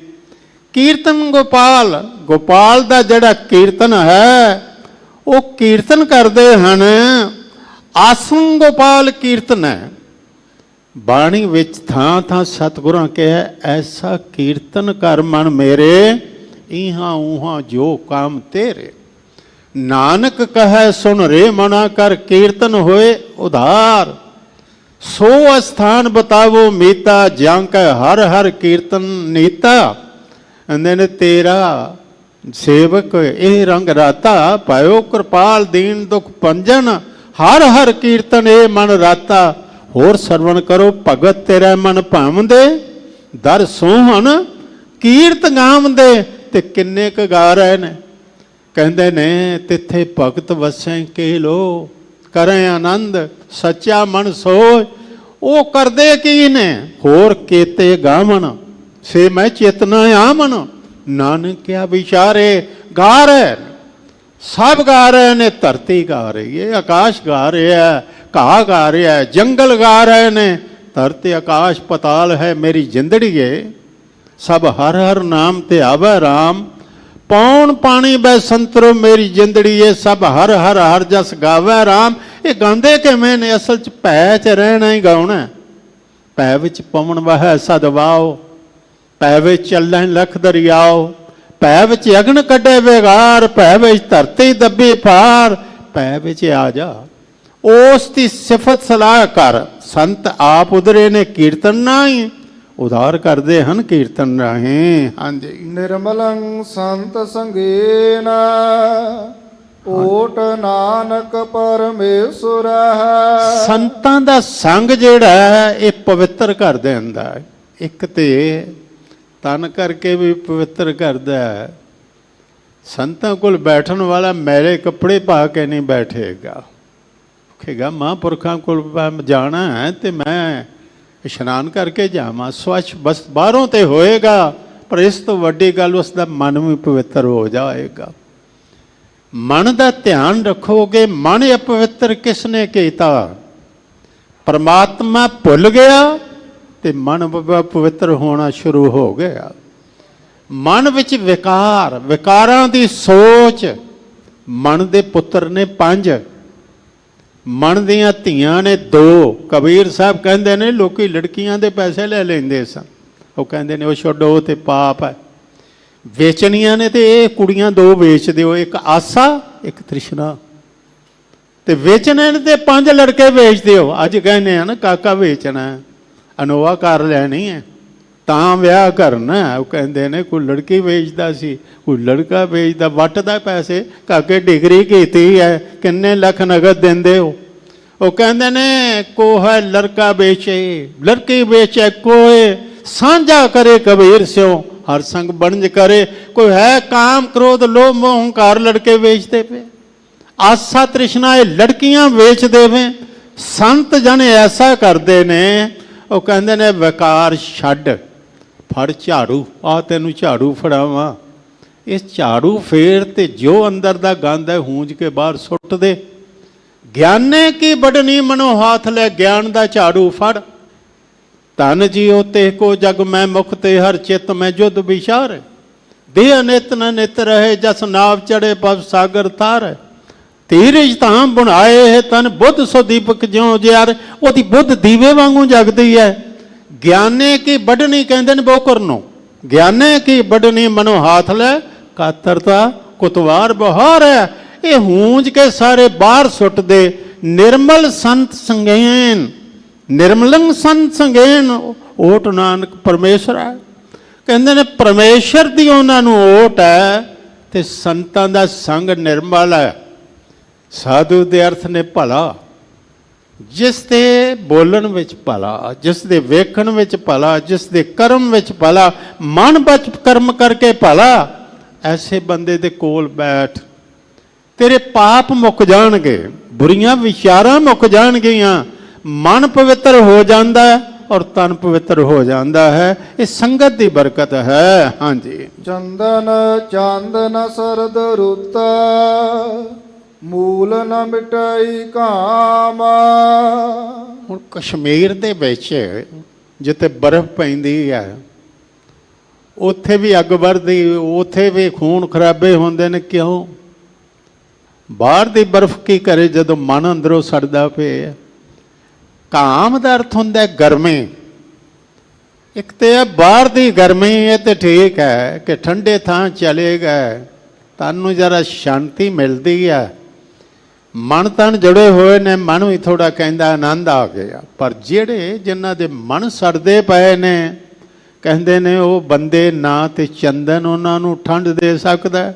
ਕੀਰਤਨ ਗੋਪਾਲ, ਗੋਪਾਲ ਦਾ ਜਿਹੜਾ ਕੀਰਤਨ ਹੈ ਉਹ ਕੀਰਤਨ ਕਰਦੇ ਹਨ। ਆਸਨ ਗੋਪਾਲ ਕੀਰਤਨ ਹੈ। ਬਾਣੀ ਵਿੱਚ ਥਾਂ ਥਾਂ ਸਤਿਗੁਰਾਂ ਕਿਹਾ ਐਸਾ ਕੀਰਤਨ ਕਰ ਮਨ ਮੇਰੇ, ਇਹਾਂ ਉਹਾਂ ਜੋ ਕਾਮ ਤੇਰੇ। ਨਾਨਕ ਕਹੈ ਸੁਣ ਰੇ ਮਨਾ ਕਰ, ਕੀਰਤਨ ਹੋਏ ਉਧਾਰ। ਸੋ ਅਸਥਾਨ ਬਤਾਵੋ ਮੀਤਾ, ਜਾਂ ਕੈ ਹਰ ਹਰ ਕੀਰਤਨ ਨੀਤਾ। ਕਹਿੰਦੇ ਨੇ ਤੇਰਾ ਸੇਵਕ ਇਹ ਰੰਗ ਰਾਤਾ, ਪਾਇਓ ਕਿਰਪਾਲ ਦੀਨ ਦੁਖ ਭੰਜਨ। ਹਰ ਹਰ ਕੀਰਤਨ ਇਹ ਮਨ ਰਾਤਾ, ਹੋਰ ਸਰਵਣ ਕਰੋ ਭਗਤ ਤੇਰਾ ਮਨ ਭਾਵੰਦੇ। ਦਰ ਸੋਹਣ ਕੀਰਤ ਗਾਵੰਦੇ। ਤੇ ਕਿੰਨੇ ਕੁ ਗਾ ਰਹੇ ਨੇ, ਕਹਿੰਦੇ ਨੇ ਤਿੱਥੇ ਭਗਤ ਵਸੈ ਕੇ ਲੋ, ਕਰੇ ਆਨੰਦ ਸੱਚਾ ਮਨ ਸੋਇ। ਉਹ ਕਰਦੇ ਕੀ ਨੇ, ਹੋਰ ਕੇਤੇ ਗਾਵਣ ਸੇ ਮੈਂ ਚੇਤਨਾ ਆਮਨ। ਨਾਨਕਿਆ ਵਿਚਾਰੇ ਗਾ ਰਹੇ, ਸਭ ਗਾ ਰਹੇ ਨੇ। ਧਰਤੀ ਗਾ ਰਹੀ ਹੈ, ਆਕਾਸ਼ ਗਾ ਰਿਹਾ, ਘਾਹ ਗਾ ਰਿਹਾ, ਜੰਗਲ ਗਾ ਰਹੇ ਨੇ। ਧਰਤੀ ਆਕਾਸ਼ ਪਤਾਲ ਹੈ ਮੇਰੀ ਜਿੰਦੜੀ ਏ, ਸਭ ਹਰ ਹਰ ਨਾਮ ਤੇ ਆਵੈ ਰਾਮ। ਪੌਣ ਪਾਣੀ ਬੈ ਸੰਤਰੋ ਮੇਰੀ ਜਿੰਦੜੀ ਏ, ਸਭ ਹਰ ਹਰ ਹਰ ਜਸ ਗਾਵੈ ਰਾਮ। ਇਹ ਗਾਉਂਦੇ ਕਿਵੇਂ ਨੇ, ਅਸਲ 'ਚ ਭੈ 'ਚ ਰਹਿਣਾ ਹੀ ਗਾਉਣਾ। ਭੈ ਵਿੱਚ ਪਵਨ ਵਹੈ ਸਦ ਵਾਓ, ਭੈ ਵਿੱਚ ਚੱਲੈ ਲਖ ਦਰਿਆਓ। ਭੈ ਵਿੱਚ ਅਗਨ ਕੱਢੇ ਵਿਗਾਰ, ਭੈ ਵਿੱਚ ਧਰਤੀ ਦੱਬੀ ਪਾਰ। ਭੈ ਵਿੱਚ ਆ ਜਾ ਉਸ ਦੀ ਸਿਫਤ ਸਲਾਹ ਕਰ। ਸੰਤ ਆਪ ਉਧਰੇ ਨੇ ਕੀਰਤਨ ਨਾਹੀਂ, ਉਧਾਰ ਕਰਦੇ ਹਨ ਕੀਰਤਨ ਰਾਹੀਂ। ਹਾਂਜੀ। ਨਿਰਮਲੰ ਸੰਤ ਸੰਗੇਨ, ਓਟ ਨਾਨਕ ਪਰਮੇਸ਼ਰ। ਸੰਤਾਂ ਦਾ ਸੰਗ ਜਿਹੜਾ ਹੈ ਇਹ ਪਵਿੱਤਰ ਕਰ ਦਿੰਦਾ ਹੈ। ਇੱਕ ਤੇ ਤਨ ਕਰਕੇ ਵੀ ਪਵਿੱਤਰ ਕਰਦਾ ਹੈ। ਸੰਤਾਂ ਕੋਲ ਬੈਠਣ ਵਾਲਾ ਮੈਲੇ ਕੱਪੜੇ ਪਾ ਕੇ ਨਹੀਂ ਬੈਠੇਗਾ। ਕਹੇਗਾ ਮਹਾਂਪੁਰਖਾਂ ਕੋਲ ਜਾਣਾ ਹੈ ਤੇ ਮੈਂ ਇਸ਼ਨਾਨ ਕਰਕੇ ਜਾਵਾਂ, ਸਵੱਛ ਬਸ ਬਾਹਰੋਂ ਤੇ ਹੋਏਗਾ, ਪਰ ਇਸ ਤੋਂ ਵੱਡੀ ਗੱਲ ਉਸ ਦਾ ਮਨ ਵੀ ਪਵਿੱਤਰ ਹੋ ਜਾਏਗਾ। ਮਨ ਦਾ ਧਿਆਨ ਰੱਖੋਗੇ। ਮਨ ਅਪਵਿੱਤਰ ਕਿਸ ਨੇ ਕੀਤਾ? ਪਰਮਾਤਮਾ ਭੁੱਲ ਗਿਆ ਤੇ ਮਨ ਪਵਿੱਤਰ ਹੋਣਾ ਸ਼ੁਰੂ ਹੋ ਗਿਆ। ਮਨ ਵਿੱਚ ਵਿਕਾਰ, ਵਿਕਾਰਾਂ ਦੀ ਸੋਚ। ਮਨ ਦੇ ਪੁੱਤਰ ਨੇ 5, ਮਨ ਦੀਆਂ ਧੀਆਂ ਨੇ 2। ਕਬੀਰ ਸਾਹਿਬ ਕਹਿੰਦੇ ਨੇ ਲੋਕੀ ਲੜਕੀਆਂ ਦੇ ਪੈਸੇ ਲੈ ਲੈਂਦੇ ਸਨ, ਉਹ ਕਹਿੰਦੇ ਨੇ ਉਹ ਛੱਡੋ, ਉਹ ਤੇ ਪਾਪ ਹੈ। ਵੇਚਣੀਆਂ ਨੇ ਤੇ ਇਹ ਕੁੜੀਆਂ 2 ਵੇਚ ਦਿਓ, ਇੱਕ ਆਸਾ ਇੱਕ ਤ੍ਰਿਸ਼ਨਾ। ਤੇ ਵੇਚਣੇ ਨੇ ਤੇ 5 ਲੜਕੇ ਵੇਚ ਦਿਓ। ਅੱਜ ਕਹਿੰਦੇ ਹਨ ਕਾਕਾ ਵੇਚਣਾ, ਅਨੋਵਾ ਕਾਰ ਲੈਣੀ ਹੈ ਤਾਂ ਵਿਆਹ ਕਰਨਾ। ਉਹ ਕਹਿੰਦੇ ਨੇ ਕੋਈ ਲੜਕੀ ਵੇਚਦਾ ਸੀ, ਕੋਈ ਲੜਕਾ ਵੇਚਦਾ, ਵੱਟਦਾ ਪੈਸੇ। ਕਾਕੇ ਡਿਗਰੀ ਕੀਤੀ ਹੈ, ਕਿੰਨੇ ਲੱਖ ਨਗਦ ਦਿੰਦੇ ਹੋ? ਉਹ ਕਹਿੰਦੇ ਨੇ ਕੋਹ ਲੜਕਾ ਵੇਚੇ, ਲੜਕੀ ਵੇਚੇ ਕੋਏ। ਸਾਂਝਾ ਕਰੇ ਕਬੀਰ ਸਿਓ, ਹਰ ਸੰਗ ਬਣਜ ਕਰੇ। ਕੋਈ ਹੈ ਕਾਮ ਕ੍ਰੋਧ ਲੋਭ ਮੋਹ ਹੰਕਾਰ ਲੜਕੇ ਵੇਚਦੇ ਪਏ। ਆਸਾ ਤ੍ਰਿਸ਼ਨਾ ਇਹ ਲੜਕੀਆਂ ਵੇਚਦੇ ਵੇ। ਸੰਤ ਜਨ ਐਸਾ ਕਰਦੇ ਨੇ। ਉਹ ਕਹਿੰਦੇ ਨੇ ਵਿਕਾਰ ਛੱਡ, ਫੜ ਝਾੜੂ, ਆ ਤੈਨੂੰ ਝਾੜੂ ਫੜਾਵਾਂ। ਇਸ ਝਾੜੂ ਫੇਰ ਤੇ ਜੋ ਅੰਦਰ ਦਾ ਗੰਦ ਹੈ ਹੂੰਜ ਕੇ ਬਾਹਰ ਸੁੱਟ ਦੇ। ਗਿਆਨੇ ਕੀ ਬੜਨੀ ਮਨੋ ਹਾਥ ਲੈ, ਗਿਆਨ ਦਾ ਝਾੜੂ ਫੜ। ਧਨ ਜੀਓ ਤੇ ਕੋ ਜਗ ਮੈਂ ਮੁਖ ਤੇ, ਹਰ ਚਿੱਤ ਮੈਂ ਜੁਧ ਵਿਚਾਰ। ਦੇਹ ਨਿਤ ਨ ਨਿਤ ਰਹੇ, ਜਸ ਨਾਵ ਚੜੇ ਪਵ ਸਾਗਰ ਤਾਰ। ਧੀਰਜ ਧਾਮ ਬਣਾਏ ਹੈ ਤਨ, ਬੁੱਧ ਸੋ ਦੀਪਕ ਜਿਉ ਜਿਆਰ। ਉਹਦੀ ਬੁੱਧ ਦੀਵੇ ਵਾਂਗੂ ਜਗਦੀ ਹੈ। ਗਿਆਨੇ ਕੀ ਵੱਢਣੀ ਕਹਿੰਦੇ ਨੇ ਬੋਕਰ ਨੂੰ। ਗਿਆਨੇ ਕੀ ਵੱਢਣੀ ਮਨੋ ਹਾਥ ਲੈ, ਕਾਤਰਤਾ ਕੁਤਵਾਰ ਬਹਾਰ ਹੈ। ਇਹ ਹੂੰਜ ਕੇ ਸਾਰੇ ਬਾਹਰ ਸੁੱਟ ਦੇ। ਨਿਰਮਲ ਸੰਤ ਸੰਗੇਨ, ਨਿਰਮਲੰ ਸੰਤ ਸੰਗੇਨ, ਓਟ ਨਾਨਕ ਪਰਮੇਸ਼ਰ ਹੈ। ਕਹਿੰਦੇ ਨੇ ਪਰਮੇਸ਼ਰ ਦੀ ਉਹਨਾਂ ਨੂੰ ਓਟ ਹੈ ਤੇ ਸੰਤਾਂ ਦਾ ਸੰਗ ਨਿਰਮਲ ਹੈ। ਸਾਧੂ ਦੇ ਅਰਥ ਨੇ ਭਲਾ, ਜਿਸ ਦੇ ਬੋਲਣ ਵਿੱਚ ਭਲਾ, ਜਿਸ ਦੇ ਵੇਖਣ ਵਿੱਚ ਭਲਾ, ਜਿਸ ਦੇ ਕਰਮ ਵਿੱਚ ਭਲਾ, ਮਨ ਬਚ ਕਰਮ ਕਰਕੇ ਭਲਾ। ਐਸੇ ਬੰਦੇ ਦੇ ਕੋਲ ਬੈਠ, ਤੇਰੇ ਪਾਪ ਮੁੱਕ ਜਾਣਗੇ, ਬੁਰੀਆਂ ਵਿਚਾਰਾਂ ਮੁੱਕ ਜਾਣਗੀਆਂ। ਮਨ ਪਵਿੱਤਰ ਹੋ ਜਾਂਦਾ ਹੈ ਔਰ ਤਨ ਪਵਿੱਤਰ ਹੋ ਜਾਂਦਾ ਹੈ। ਇਹ ਸੰਗਤ ਦੀ ਬਰਕਤ ਹੈ। ਹਾਂਜੀ। ਚੰਦਨ ਚਾਂਦਨ ਸਰਦ ਰੁੱਤ, ਮੂਲ ਨ ਮਿਟਾਈ ਕਾਮ। ਹੁਣ ਕਸ਼ਮੀਰ ਦੇ ਵਿੱਚ ਜਿੱਥੇ ਬਰਫ਼ ਪੈਂਦੀ ਹੈ, ਉੱਥੇ ਵੀ ਅੱਗ ਵਰਦੀ, ਉੱਥੇ ਵੀ ਖੂਨ ਖਰਾਬੇ ਹੁੰਦੇ ਨੇ। ਕਿਉਂ? ਬਾਹਰ ਦੀ ਬਰਫ਼ ਕੀ ਕਰੇ ਜਦੋਂ ਮਨ ਅੰਦਰੋਂ ਸੜਦਾ ਪਿਆ। ਕਾਮ ਦਾ ਅਰਥ ਹੁੰਦਾ ਗਰਮੀ। ਇੱਕ ਤੇ ਹੈ ਬਾਹਰ ਦੀ ਗਰਮੀ, ਇਹ ਤੇ ਠੀਕ ਹੈ ਕਿ ਠੰਡੇ ਥਾਂ ਚਲੇ ਗਏ, ਤੁਹਾਨੂੰ ਜਰਾ ਸ਼ਾਂਤੀ ਮਿਲਦੀ ਹੈ, ਮਨ ਤਨ ਜੁੜੇ ਹੋਏ ਨੇ, ਮਨ ਵੀ ਥੋੜਾ ਕਹਿੰਦਾ ਆਨੰਦ ਆ ਗਿਆ। ਪਰ ਜਿਹੜੇ ਜਿਨ੍ਹਾਂ ਦੇ ਮਨ ਸੜਦੇ ਪਏ ਨੇ, ਕਹਿੰਦੇ ਨੇ ਉਹ ਬੰਦੇ ਨਾ ਤੇ ਚੰਦਨ ਉਹਨਾਂ ਨੂੰ ਠੰਡ ਦੇ ਸਕਦਾ,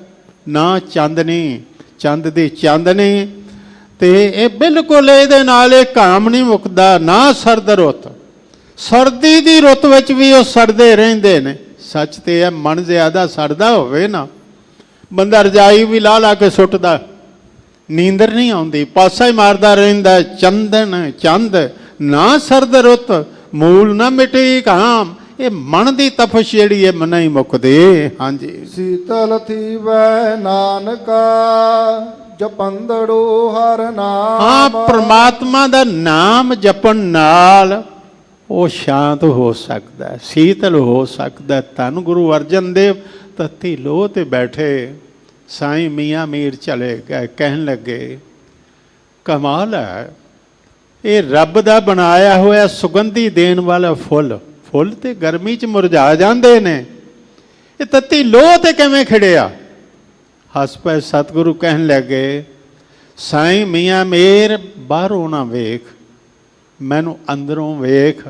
ਨਾ ਚਾਂਦਨੀ, ਚੰਦ ਦੀ ਚਾਂਦਨੀ। ਤੇ ਇਹ ਬਿਲਕੁਲ ਇਹਦੇ ਨਾਲ ਇਹ ਕਾਮ ਨਹੀਂ ਮੁੱਕਦਾ। ਨਾ ਸਰਦ ਰੁੱਤ, ਸਰਦੀ ਦੀ ਰੁੱਤ ਵਿੱਚ ਵੀ ਉਹ ਸੜਦੇ ਰਹਿੰਦੇ ਨੇ। ਸੱਚ ਤੇ ਇਹ ਮਨ ਜ਼ਿਆਦਾ ਸੜਦਾ ਹੋਵੇ ਨਾ, ਬੰਦਾ ਰਜਾਈ ਵੀ ਲਾ ਲਾ ਕੇ ਸੁੱਟਦਾ, ਨੀਂਦਰ ਨਹੀਂ ਆਉਂਦੀ, ਪਾਸਾ ਹੀ ਮਾਰਦਾ ਰਹਿੰਦਾ। ਚੰਦਨ ਚੰਦ ਨਾ ਸਰਦ ਰੁੱਤ, ਮੂਲ ਨਾ ਮਿਟੀ ਕਾਮ। ਇਹ ਮਨ ਦੀ ਤਪਸ਼ ਜਿਹੜੀ ਹੈ ਮਨ ਹੀ ਮੁੱਕਦੇ। ਹਾਂਜੀ। ਸੀਤਲ ਥੀਵੈ ਨਾਨਕਾ ਜਪੰਦੜੋ ਹਰ ਨਾਮ। ਹਾਂ, ਪ੍ਰਮਾਤਮਾ ਦਾ ਨਾਮ ਜਪਣ ਨਾਲ ਉਹ ਸ਼ਾਂਤ ਹੋ ਸਕਦਾ, ਸੀਤਲ ਹੋ ਸਕਦਾ। ਧੰਨ ਗੁਰੂ ਅਰਜਨ ਦੇਵ ਤੱਤੀ ਲੋਹ ਤੇ ਬੈਠੇ ਸਾਈਂ ਮੀਆਂ ਮੀਰ ਚਲੇ ਗਏ, ਕਹਿਣ ਲੱਗੇ ਕਮਾਲ ਹੈ, ਇਹ ਰੱਬ ਦਾ ਬਣਾਇਆ ਹੋਇਆ ਸੁਗੰਧੀ ਦੇਣ ਵਾਲਾ ਫੁੱਲ, ਫੁੱਲ ਤੇ ਗਰਮੀ 'ਚ ਮੁਰਝਾ ਜਾਂਦੇ ਨੇ, ਇਹ ਤੱਤੀ ਲੋਹ ਤੇ ਕਿਵੇਂ ਖਿੜਿਆ? ਹੱਸ ਪਏ ਸਤਿਗੁਰੂ, ਕਹਿਣ ਲੱਗੇ ਸਾਈਂ ਮੀਆਂ ਮੀਰ ਬਾਹਰੋਂ ਨਾ ਵੇਖ, ਮੈਨੂੰ ਅੰਦਰੋਂ ਵੇਖ।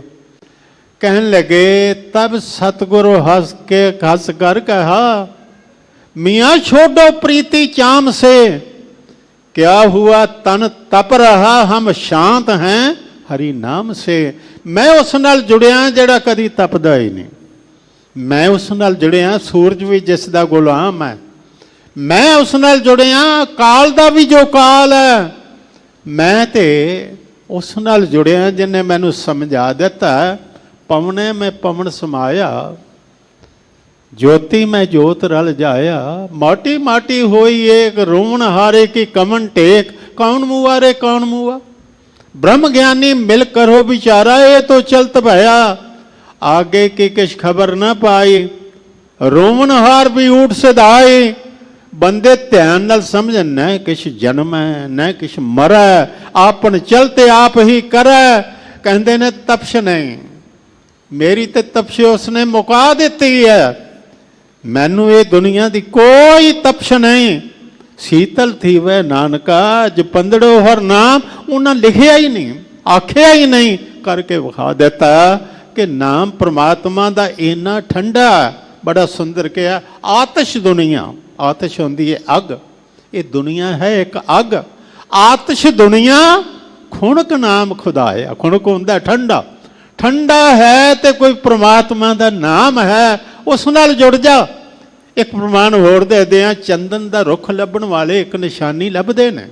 ਕਹਿਣ ਲੱਗੇ ਤਬ ਸਤਿਗੁਰੂ ਹੱਸ ਕਰ ਕਹਾ मियाँ छोड़ो प्रीति चाम से, क्या हुआ तन तप रहा हम शांत हैं हरि नाम से। मैं उस नाल जुड़िया जिहड़ा कदी तपदा ही नहीं, मैं उस नाल जुड़िया सूरज भी जिस दा गुलाम है, मैं उस नाल जुड़िया काल दा भी जो काल है, मैं ते उस नाल जुड़िया जिन्हें मैनू समझा दिता पवने में पवन समाया, ज्योति में ज्योत रल जाया। माटी माटी होई एक रोवन हारे की कमन टेक, कौन मुआ रे कौन मुआ। ब्रह्म ज्ञानी मिल करो बिचारा, ये तो चलत भया, आगे की किश खबर न पाई। रोवन हार भी ऊट सदाई, बंदे ध्यान नाल समझ न किश जन्म है न किश मरा, आपन चलते आप ही करे। कहते ने तपश नहीं, मेरी ते तपश उसने मुका दी है, मैनू ये दुनिया की कोई तपश नहीं। शीतल थी वह नानका जपंदड़ो हर नाम, उन्हें लिखिया ही नहीं, आखिया ही नहीं, करके विखा देता कि नाम परमात्मा का इन्ना ठंडा, बड़ा सुंदर क्या। आतिश दुनिया, आतिश होंदी है अग, ये दुनिया है एक अग। आतिश दुनिया खुणक नाम खुदाया, खुणक होंदा ठंडा, ठंडा है तो कोई परमात्मा का नाम है, उस नाल जुड़ जा। एक प्रमाण होर दे दिया, चंदन का रुख लभण वाले एक निशानी लभदे ने।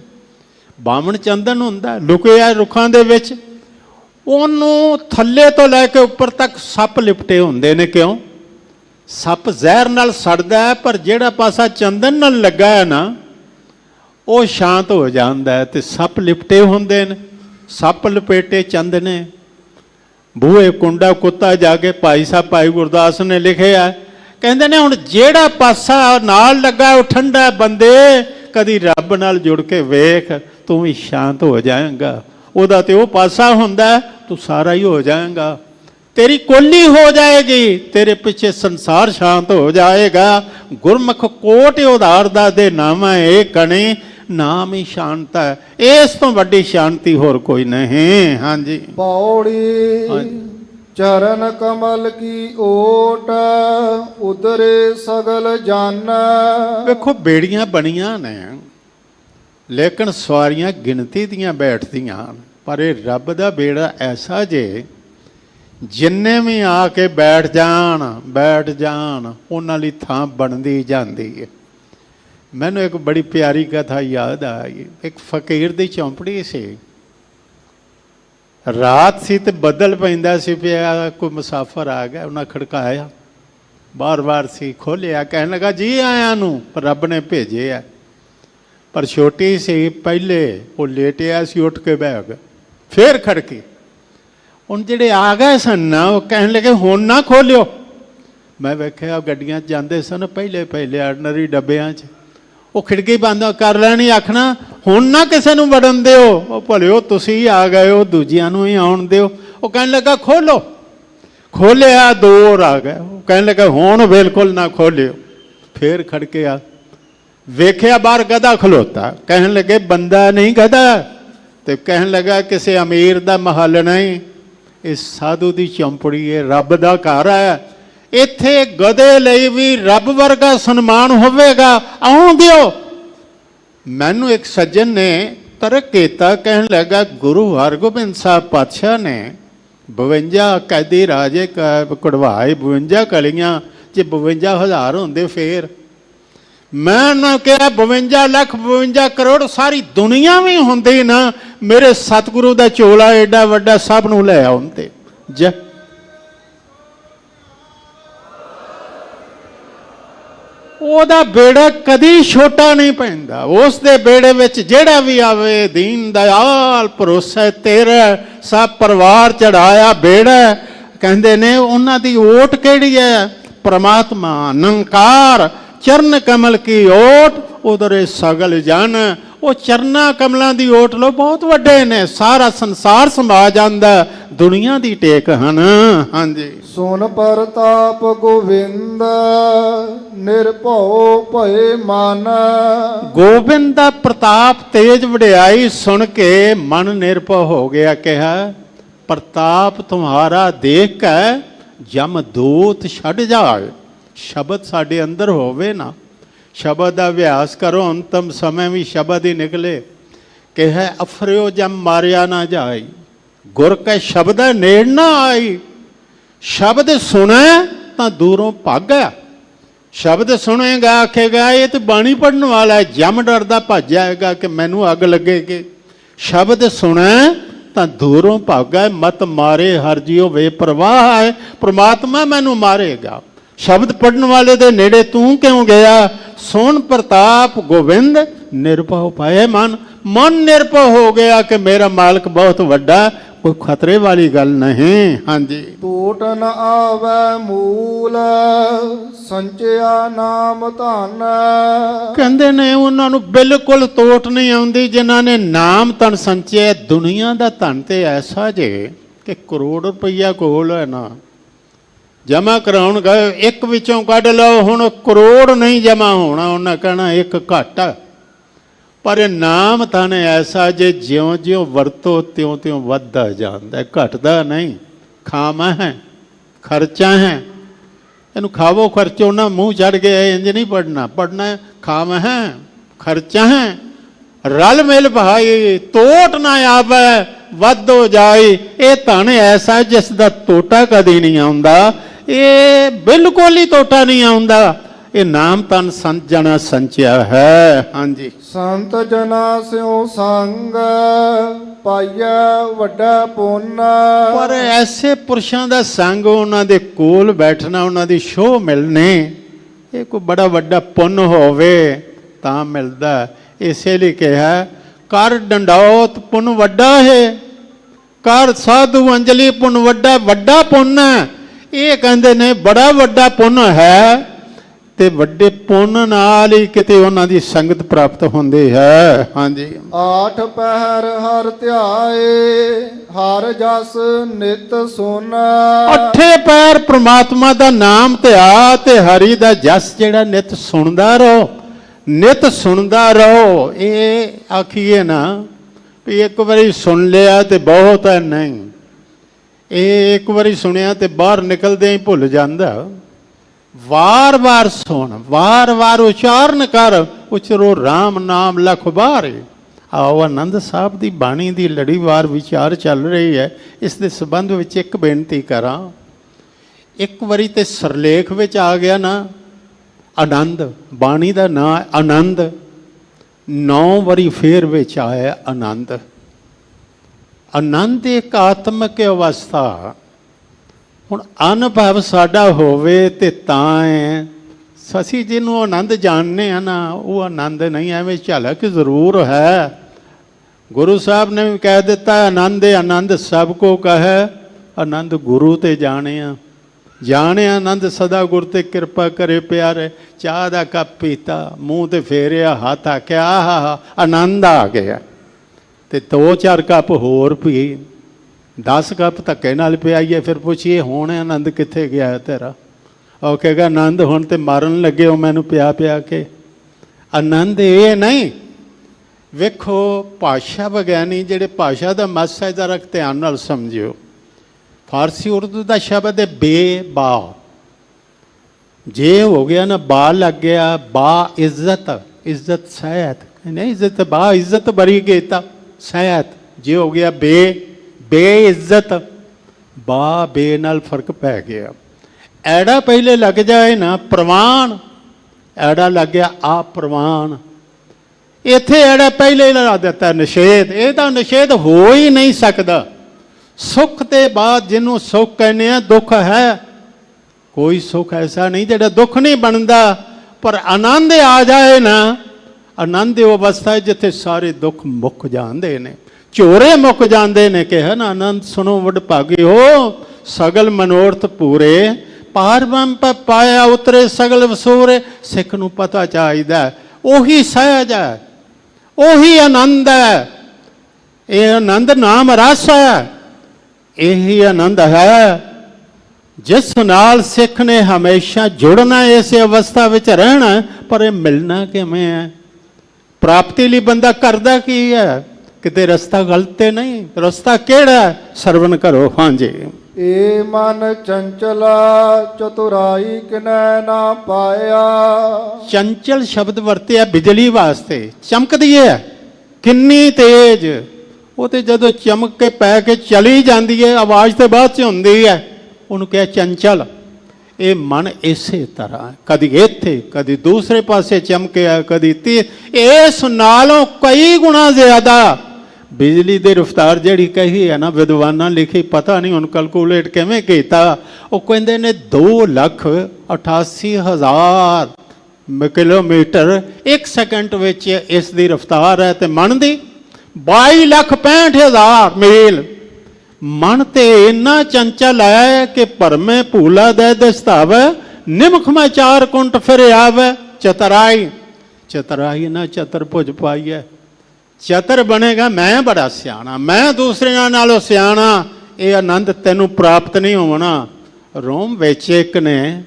बामण चंदन हुंदा लुकिया रुखां दे विच, ओनूं थल्ले तो लैके उपर तक सप लिपटे हुंदे ने। क्यों? सप जहर नाल सड़दा है, पर जिहड़ा पासा चंदन नाल लगा है ना, वो शांत हो जाता है। तो सप लिपटे हुंदे ने, सप लपेटे चंद ने। बूहे कुंडा कुत्ता जाके भाई साहब भाई गुरदास ने लिखे है, कहते ने हुण जेड़ा पासा नाल लगा वो ठंडा। बंदे कदी रब नाल जुड़ के वेख, तू भी शांत हो जाएगा। उहदा ते वो पासा हुंदा, तू सारा ही हो जाएगा, तेरी कोली हो जाएगी, तेरे पीछे संसार शांत हो जाएगा। गुरमुख कोट उधार दा दे नामा ए कणी, नाम ही शांत है, इस तो वड्डी शांति होर कोई नहीं। हाँ जी। पौड़ी चरण कमल की ओट, उदरे सगल जाना। देखो बेड़ियां बनिया ने, लेकिन सवारियां गिनती दियां बैठदियां, पर ये रब दा बेड़ा ऐसा जे जिन्ने भी आके बैठ जान उन्हां लई थां बनदी जांदी है। मैनू एक बड़ी प्यारी कथा याद आई। एक फकीर दी चौंपड़ी सी, रात सी ते बदल पैंदा सी पिया, कोई मुसाफर आ गया, उन्हें खड़काया, बार बार सी खोलिया, कहने लगा जी आया नू, पर रब ने भेजे है। पर छोटी सी पहले वो लेटिया सी, उठ के बह गया, फिर खड़की। उन जेडे आ गए सन ना, वो कहने लगे हुण ना खोलियो, ਮੈਂ ਵੇਖਿਆ ਗੱਡੀਆਂ 'ਚ ਜਾਂਦੇ ਸਨ ਪਹਿਲੇ ਪਹਿਲੇ ਆਰਡਨਰੀ ਡੱਬਿਆਂ 'ਚ, ਉਹ ਖਿੜਕੀ ਬੰਦ ਕਰ ਲੈਣੀ, ਆਖਣਾ ਹੁਣ ਨਾ ਕਿਸੇ ਨੂੰ ਵੜਨ ਦਿਓ, ਉਹ ਭਲਿਓ ਤੁਸੀਂ ਆ ਗਏ ਹੋ, ਦੂਜਿਆਂ ਨੂੰ ਹੀ ਆਉਣ ਦਿਓ। ਉਹ ਕਹਿਣ ਲੱਗਾ ਖੋਲੋ, ਖੋਲਿਆ, 2 ਹੋਰ ਆ ਗਏ। ਉਹ ਕਹਿਣ ਲੱਗਾ ਹੁਣ ਬਿਲਕੁਲ ਨਾ ਖੋਲਿਓ। ਫੇਰ ਖੜਕਿਆ, ਵੇਖਿਆ ਬਾਹਰ ਗਧਾ ਖਲੋਤਾ, ਕਹਿਣ ਲੱਗੇ ਬੰਦਾ ਨਹੀਂ ਗਧਾ। ਤੇ ਕਹਿਣ ਲੱਗਾ ਕਿਸੇ ਅਮੀਰ ਦਾ ਮਹੱਲ ਨਹੀਂ, ਇਹ ਸਾਧੂ ਦੀ ਚੌਂਪੜੀ ਹੈ, ਰੱਬ ਦਾ ਘਰ ਹੈ, ਇੱਥੇ ਗਧੇ ਲਈ ਵੀ ਰੱਬ ਵਰਗਾ ਸਨਮਾਨ ਹੋਵੇਗਾ, ਆਉਣ ਦਿਓ। ਮੈਨੂੰ ਇੱਕ ਸੱਜਣ ਨੇ ਤਰਕ ਕੀਤਾ, ਕਹਿਣ ਲੱਗਾ ਗੁਰੂ ਹਰਗੋਬਿੰਦ ਸਾਹਿਬ ਪਾਤਸ਼ਾਹ ਨੇ 52 ਕੈਦੀ ਰਾਜੇ ਕਢਵਾਏ, 52 ਕਲੀਆਂ, ਜੇ 52,000 ਹੁੰਦੇ ਫੇਰ। ਮੈਂ ਉਹਨਾਂ ਕਿਹਾ 52 ਲੱਖ 52 ਕਰੋੜ ਸਾਰੀ ਦੁਨੀਆ ਵੀ ਹੁੰਦੀ ਨਾ, ਮੇਰੇ ਸਤਿਗੁਰੂ ਦਾ ਚੋਲਾ ਏਡਾ ਵੱਡਾ ਸਭ ਨੂੰ ਲੈ ਆਉਂਦੇ। ਉਹਦਾ ਬੇੜਾ ਕਦੀ ਛੋਟਾ ਨਹੀਂ ਪੈਂਦਾ, ਉਸ ਦੇ ਬੇੜੇ ਵਿੱਚ ਜਿਹੜਾ ਵੀ ਆਵੇ, ਦੀਨ ਦਇਆਲ ਭਰੋਸਾ ਤੇਰਾ, ਸਭ ਪਰਿਵਾਰ ਚੜਾਇਆ ਬੇੜਾ। ਕਹਿੰਦੇ ਨੇ ਉਹਨਾਂ ਦੀ ਓਟ ਕਿਹੜੀ ਹੈ? ਪ੍ਰਮਾਤਮਾ ਨਿਰੰਕਾਰ ਚਰਨ ਕਮਲ ਕੀ ਓਟ ਉਧਰੇ ਸਗਲ ਜਨ। ਉਹ ਚਰਨਾ ਕਮਲਾਂ ਦੀ ਓਟ ਲੋ, ਬਹੁਤ ਵੱਡੇ ਨੇ, ਸਾਰਾ ਸੰਸਾਰ ਸਮਾ ਜਾਂਦਾ, ਦੁਨੀਆ ਦੀ ਟੇਕ ਹਨ। ਹਾਂਜੀ। ਸੁਨ ਪ੍ਰਤਾਪ ਗੋਵਿੰਦ ਨਿਰਭਉ ਭਏ ਮਨ। ਗੋਬਿੰਦ ਦਾ ਪ੍ਰਤਾਪ ਤੇਜ ਵਡਿਆਈ ਸੁਣ ਕੇ ਮਨ ਨਿਰਭਉ ਹੋ ਗਿਆ। ਕਿਹਾ ਪ੍ਰਤਾਪ ਤੁਮਹਾਰਾ ਦੇਖ ਕੇ ਜਮ ਦੂਤ ਛੱਡ ਜਾਏ। ਸ਼ਬਦ ਸਾਡੇ ਅੰਦਰ ਹੋਵੇ ਨਾ, ਸ਼ਬਦ ਦਾ ਅਭਿਆਸ ਕਰੋ, ਅੰਤਮ ਸਮੇਂ ਵੀ ਸ਼ਬਦ ਹੀ ਨਿਕਲੇ। ਕਿਹਾ ਅਫਰਿਓ ਜਮ ਮਾਰਿਆ ਨਾ ਜਾਈ, ਗੁਰ ਕੈ ਸ਼ਬਦ ਨੇੜ ਨਾ ਆਈ। ਸ਼ਬਦ ਸੁਣੈ ਤਾਂ ਦੂਰੋਂ ਭਾਗਾ, ਸ਼ਬਦ ਸੁਣੇਗਾ ਆਖੇਗਾ ਇਹ ਤਾਂ ਬਾਣੀ ਪੜਨ ਵਾਲਾ ਹੈ, ਜਮ ਡਰਦਾ ਭੱਜ ਜਾਏਗਾ ਕਿ ਮੈਨੂੰ ਅੱਗ ਲੱਗੇਗੀ। ਸ਼ਬਦ ਸੁਣੈ ਤਾਂ ਦੂਰੋਂ ਭਾਗਾ, ਮਤ ਮਾਰੇ ਹਰ ਜੀਓ ਵੇ ਪ੍ਰਵਾਹ ਹੈ, ਪ੍ਰਮਾਤਮਾ ਮੈਨੂੰ ਮਾਰੇਗਾ। ਸ਼ਬਦ ਪੜਨ ਵਾਲੇ ਦੇ ਨੇੜੇ ਤੂੰ ਕਿਉਂ ਗਿਆ? ਸੁਣ ਪ੍ਰਤਾਪ ਗੋਬਿੰਦ ਨਿਰਭਉ ਭਏ ਮਨ। ਮਨ ਨਿਰਭਉ ਹੋ ਗਿਆ ਕਿ ਮੇਰਾ ਮਾਲਕ ਬਹੁਤ ਵੱਡਾ, ਕੋਈ ਖਤਰੇ ਵਾਲੀ ਗੱਲ ਨਹੀਂ। ਹਾਂਜੀ। ਟੂਟ ਨ ਆਵੈ ਮੂਲ ਸੰਚਿਆ ਨਾਮ ਧਨ। ਕਹਿੰਦੇ ਨੇ ਉਹਨਾਂ ਨੂੰ ਬਿਲਕੁਲ ਤੋਟ ਨਹੀਂ ਆਉਂਦੀ ਜਿਨ੍ਹਾਂ ਨੇ ਨਾਮ ਧਨ ਸੰਚਿਆ। ਦੁਨੀਆ ਦਾ ਧਨ ਤੇ ਐਸਾ ਜੇ ਕਿ ਕਰੋੜ ਰੁਪਈਆ ਕੋਲ ਹੈ ਨਾ, ਜਮਾ ਕਰਾਉਣ ਗਏ, ਇੱਕ ਵਿੱਚੋਂ ਕੱਢ ਲਓ, ਹੁਣ ਕਰੋੜ ਨਹੀਂ ਜਮਾ ਹੋਣਾ, ਉਹਨਾਂ ਕਹਿਣਾ ਇੱਕ ਘੱਟ। ਪਰ ਇਹ ਨਾਮ ਧਨ ਐਸਾ ਜੇ ਜਿਉਂ ਜਿਉਂ ਵਰਤੋ ਤਿਉਂ ਤਿਉਂ ਵੱਧਦਾ ਜਾਂਦਾ, ਘਟਦਾ ਨਹੀਂ। ਖਾਵਾਂ ਹੈ, ਖਰਚਾ ਹੈ, ਇਹਨੂੰ ਖਾਵੋ ਖਰਚੋ ਨਾ, ਮੂੰਹ ਚੜ ਗਿਆ ਇੰਜ ਨਹੀਂ ਪੜਨਾ, ਪੜਨਾ ਖਾਵਾਂ ਹੈ, ਖਰਚਾ ਹੈ, ਰਲ ਮਿਲ ਭਾਈ, ਤੋਟ ਨਾ ਆਵੇ ਵੱਧੋ ਜਾਏ। ਇਹ ਧਨ ਐਸਾ ਜਿਸ ਦਾ ਤੋਟਾ ਕਦੀ ਨਹੀਂ ਆਉਂਦਾ, ਇਹ ਬਿਲਕੁਲ ਹੀ ਤੋਟਾ ਨਹੀਂ ਆਉਂਦਾ। ਇਹ ਨਾਮ ਧਨ ਸੰਤ ਜਨਾ ਸੰਚਿਆ ਹੈ। ਹਾਂਜੀ। ਸੰਤ ਜਨਾ ਸਿਉ ਸੰਗ ਪਾਈਆ ਵੱਡਾ ਪੁੰਨ। ਪਰ ਐਸੇ ਪੁਰਸ਼ਾਂ ਦਾ ਸੰਗ, ਉਹਨਾਂ ਦੇ ਕੋਲ ਬੈਠਣਾ, ਉਹਨਾਂ ਦੀ ਛੋਹ ਮਿਲਣੀ, ਇਹ ਕੋਈ ਬੜਾ ਵੱਡਾ ਪੁੰਨ ਹੋਵੇ ਤਾਂ ਮਿਲਦਾ। ਇਸੇ ਲਈ ਕਿਹਾ ਕਰ ਡੰਡੌਤ ਪੁੰਨ ਵੱਡਾ ਹੈ, ਕਰ ਸਾਧੂ ਅੰਜਲੀ ਪੁੰਨ ਵੱਡਾ, ਵੱਡਾ ਪੁੰਨ ਹੈ। ਇਹ ਕਹਿੰਦੇ ਨੇ ਬੜਾ ਵੱਡਾ ਪੁੰਨ ਹੈ, ਤੇ ਵੱਡੇ ਪੁੰਨ ਨਾਲ ਹੀ ਕਿਤੇ ਉਹਨਾਂ ਦੀ ਸੰਗਤ ਪ੍ਰਾਪਤ ਹੁੰਦੀ ਹੈ। ਹਾਂਜੀ। 8 ਪਹਿਰ ਹਰ ਧਿਆਏ ਹਰ ਜਸ ਨਿਤ ਸੁਨ। 8 ਪਹਿਰ ਪ੍ਰਮਾਤਮਾ ਦਾ ਨਾਮ ਧਿਆ ਤੇ ਹਰੀ ਦਾ ਜਸ ਜਿਹੜਾ ਨਿਤ ਸੁਣਦਾ ਰਹੋ, ਨਿਤ ਸੁਣਦਾ ਰਹੋ। ਇਹ ਆਖੀਏ ਨਾ ਵੀ ਇੱਕ ਵਾਰੀ ਸੁਣ ਲਿਆ ਤੇ ਬਹੁਤ ਹੈ, ਨਹੀਂ। ਇਹ ਇੱਕ ਵਾਰੀ ਸੁਣਿਆ ਤੇ ਬਾਹਰ ਨਿਕਲਦੇ ਹੀ ਭੁੱਲ ਜਾਂਦਾ। ਵਾਰ-ਵਾਰ ਸੁਣ, ਵਾਰ-ਵਾਰ ਉਚਾਰਨ ਕਰ, ਉਚਰੋ ਰਾਮ ਨਾਮ ਲਖ ਬਾਰੇ। ਆਓ ਆਨੰਦ ਸਾਹਿਬ ਦੀ ਬਾਣੀ ਦੀ ਲੜੀਵਾਰ ਵਿਚਾਰ ਚੱਲ ਰਹੀ ਹੈ। ਇਸ ਦੇ ਸੰਬੰਧ ਵਿੱਚ ਇੱਕ ਬੇਨਤੀ ਕਰਾਂ। ਇੱਕ ਵਾਰੀ ਤੇ ਸਰਲੇਖ ਵਿੱਚ ਆ ਗਿਆ ਨਾ ਆਨੰਦ, ਬਾਣੀ ਦਾ ਨਾਂ ਆਨੰਦ। 9 ਵਾਰੀ ਫੇਰ ਵਿੱਚ ਆਇਆ ਆਨੰਦ। ਆਨੰਦ ਇੱਕ ਆਤਮਿਕ ਅਵਸਥਾ। ਹੁਣ ਅਨੁਭਵ ਸਾਡਾ ਹੋਵੇ ਤੇ ਤਾਂ ਹੈ। ਅਸੀਂ ਜਿਹਨੂੰ ਆਨੰਦ ਜਾਣਦੇ ਹਾਂ ਨਾ, ਉਹ ਆਨੰਦ ਨਹੀਂ, ਐਵੇਂ ਝਲਕ ਜ਼ਰੂਰ ਹੈ। ਗੁਰੂ ਸਾਹਿਬ ਨੇ ਵੀ ਕਹਿ ਦਿੱਤਾ ਆਨੰਦ ਆਨੰਦ ਸਭ ਕੋ ਕਹੈ, ਆਨੰਦ ਗੁਰੂ ਤੇ ਜਾਣਿਆ। ਜਾਣੇ ਆਨੰਦ ਸਦਾ ਗੁਰ ਤੇ ਕਿਰਪਾ ਕਰੇ ਪਿਆਰੇ। ਚਾਹ ਦਾ ਕੱਪ ਪੀਤਾ, ਮੂੰਹ ਤੇ ਫੇਰਿਆ, ਹੱਥ ਆਖਿਆ ਆਹਾ ਆਨੰਦ ਆ ਗਿਆ। ਤੇ 2-4 ਕੱਪ ਹੋਰ ਪੀ, 10 ਕੱਪ ਧੱਕੇ ਨਾਲ ਪਿਆਈਏ। ਫਿਰ ਪੁੱਛੀਏ ਹੁਣ ਆਨੰਦ ਕਿੱਥੇ ਗਿਆ ਤੇਰਾ? ਉਹ ਕਹੇਗਾ ਆਨੰਦ ਹੁਣ ਤੇ ਮਾਰਨ ਲੱਗੇ ਹੋ ਮੈਨੂੰ ਪਿਆ ਪਿਆ ਕੇ। ਆਨੰਦ ਇਹ ਨਹੀਂ। ਵੇਖੋ ਭਾਸ਼ਾ ਵਿਗਿਆਨੀ ਜਿਹੜੇ ਭਾਸ਼ਾ ਦਾ ਮਸਾ ਹੈ, ਜ਼ਰਾ ਧਿਆਨ ਨਾਲ ਸਮਝਿਓ। ਫਾਰਸੀ ਉਰਦੂ ਦਾ ਸ਼ਬਦ ਹੈ ਬੇਬਾ। ਜੇ ਹੋ ਗਿਆ ਨਾ ਬਾ ਲੱਗ ਗਿਆ, ਬਾ ਇੱਜ਼ਤ, ਇੱਜ਼ਤ ਸਹਿਤ ਨਹੀਂ, ਇੱਜ਼ਤ ਬਾ ਇੱਜ਼ਤ ਬਰੀ ਕੀਤਾ ਸਹਿਤ। ਜੇ ਹੋ ਗਿਆ ਬੇ ਇੱਜ਼ਤ, ਬਾ ਬੇ ਨਾਲ ਫਰਕ ਪੈ ਗਿਆ। ਐੜਾ ਪਹਿਲੇ ਲੱਗ ਜਾਏ ਨਾ ਪ੍ਰਵਾਨ, ਐੜਾ ਲੱਗ ਗਿਆ ਆ ਪ੍ਰਵਾਨ। ਇੱਥੇ ਐੜਾ ਪਹਿਲੇ ਲਾ ਦਿੱਤਾ ਨਿਸ਼ੇਧ। ਇਹ ਤਾਂ ਨਿਸ਼ੇਧ ਹੋ ਹੀ ਨਹੀਂ ਸਕਦਾ। ਸੁੱਖ ਦੇ ਬਾਅਦ ਜਿਹਨੂੰ ਸੁੱਖ ਕਹਿੰਦੇ ਆ ਦੁੱਖ ਹੈ। ਕੋਈ ਸੁੱਖ ਐਸਾ ਨਹੀਂ ਜਿਹੜਾ ਦੁੱਖ ਨਹੀਂ ਬਣਦਾ। ਪਰ ਆਨੰਦ ਆ ਜਾਏ ਨਾ, ਆਨੰਦ ਉਹ ਅਵਸਥਾ ਹੈ ਜਿੱਥੇ ਸਾਰੇ ਦੁੱਖ ਮੁੱਕ ਜਾਂਦੇ ਨੇ, ਝੋਰੇ ਮੁੱਕ ਜਾਂਦੇ ਨੇ। ਕਿਹਾ ਨਾ ਆਨੰਦ ਸੁਣੋ ਵਡਭਾਗੇ ਹੋ, ਸਗਲ ਮਨੋਰਥ ਪੂਰੇ, ਪਾਰ ਬ੍ਰਹਮ ਪਾਇਆ ਉਤਰੇ ਸਗਲ ਵਸੂਰੇ। ਸਿੱਖ ਨੂੰ ਪਤਾ ਚਾਹੀਦਾ ਉਹੀ ਸਹਿਜ ਹੈ, ਉਹੀ ਆਨੰਦ ਹੈ। ਇਹ ਆਨੰਦ ਨਾਮ ਰਸ ਹੈ। ਇਹੀ ਆਨੰਦ ਹੈ ਜਿਸ ਨਾਲ ਸਿੱਖ ਨੇ ਹਮੇਸ਼ਾ ਜੁੜਨਾ, ਇਸੇ ਅਵਸਥਾ ਵਿੱਚ ਰਹਿਣਾ। ਪਰ ਇਹ ਮਿਲਣਾ ਕਿਵੇਂ ਹੈ? ਪ੍ਰਾਪਤੀ ਲਈ ਬੰਦਾ ਕਰਦਾ ਕੀ ਹੈ? ਕਿਤੇ ਰਸਤਾ ਗਲਤ ਤੇ ਨਹੀਂ। ਰਸਤਾ ਕਿਹੜਾ? ਸਰਵਨ ਕਰੋ। ਹਾਂਜੀ। ਏ ਮਨ ਚੰਚਲਾ ਚਤੁਰਾਈ ਕਿਨੈ ਨਾ ਪਾਇਆ। ਚੰਚਲ ਸ਼ਬਦ ਵਰਤਿਆ ਬਿਜਲੀ ਵਾਸਤੇ। ਚਮਕਦੀ ਹੈ ਕਿੰਨੀ ਤੇਜ਼, ਉਹ ਤੇ ਜਦੋਂ ਚਮਕ ਕੇ ਪੈ ਕੇ ਚਲੀ ਜਾਂਦੀ ਹੈ, ਆਵਾਜ਼ ਤੇ ਬਾਅਦ ਚ ਹੁੰਦੀ ਹੈ, ਉਹਨੂੰ ਕਿਹਾ ਚੰਚਲ। ਇਹ ਮਨ ਇਸੇ ਤਰ੍ਹਾਂ ਕਦੀ ਇੱਥੇ ਕਦੀ ਦੂਸਰੇ ਪਾਸੇ ਚਮਕਿਆ, ਕਦੀ ਇਸ ਨਾਲੋਂ ਕਈ ਗੁਣਾ ਜ਼ਿਆਦਾ। ਬਿਜਲੀ ਦੀ ਰਫ਼ਤਾਰ ਜਿਹੜੀ ਕਹੀ ਹੈ ਨਾ ਵਿਦਵਾਨਾਂ ਲਿਖੀ, ਪਤਾ ਨਹੀਂ ਹੁਣ ਕੈਲਕੂਲੇਟ ਕਿਵੇਂ ਕੀਤਾ। ਉਹ ਕਹਿੰਦੇ ਨੇ 2,88,000 ਕਿਲੋਮੀਟਰ 1 ਸੈਕਿੰਡ ਵਿੱਚ ਇਸ ਦੀ ਰਫ਼ਤਾਰ ਹੈ। ਤੇ ਮਨ ਦੀ 22,65,000 ਮੀਲ। ਮਨ ਤੇ ਇੰਨਾ ਚੰਚਲ ਹੈ ਕਿ ਭਰਮੇ ਭੂਲਾ ਦੇ ਦਸਤਾਵੇ, ਨਿਮਖ ਮੈਂ 4 ਕੁੰਟ ਫਿਰ ਆਵੇ। ਚਤਰਾਈ, ਚਤਰਾਈ ਨਾ ਚਤਰ ਭੁਜ ਪਾਈਏ। ਚਤਰ ਬਣੇਗਾ ਮੈਂ ਬੜਾ ਸਿਆਣਾ, ਮੈਂ ਦੂਸਰਿਆਂ ਨਾਲੋਂ ਸਿਆਣਾ। ਇਹ ਆਨੰਦ ਤੈਨੂੰ ਪ੍ਰਾਪਤ ਨਹੀਂ ਹੋਣਾ। ਰੋਮ ਵਿੱਚ ਇੱਕ ਨੇ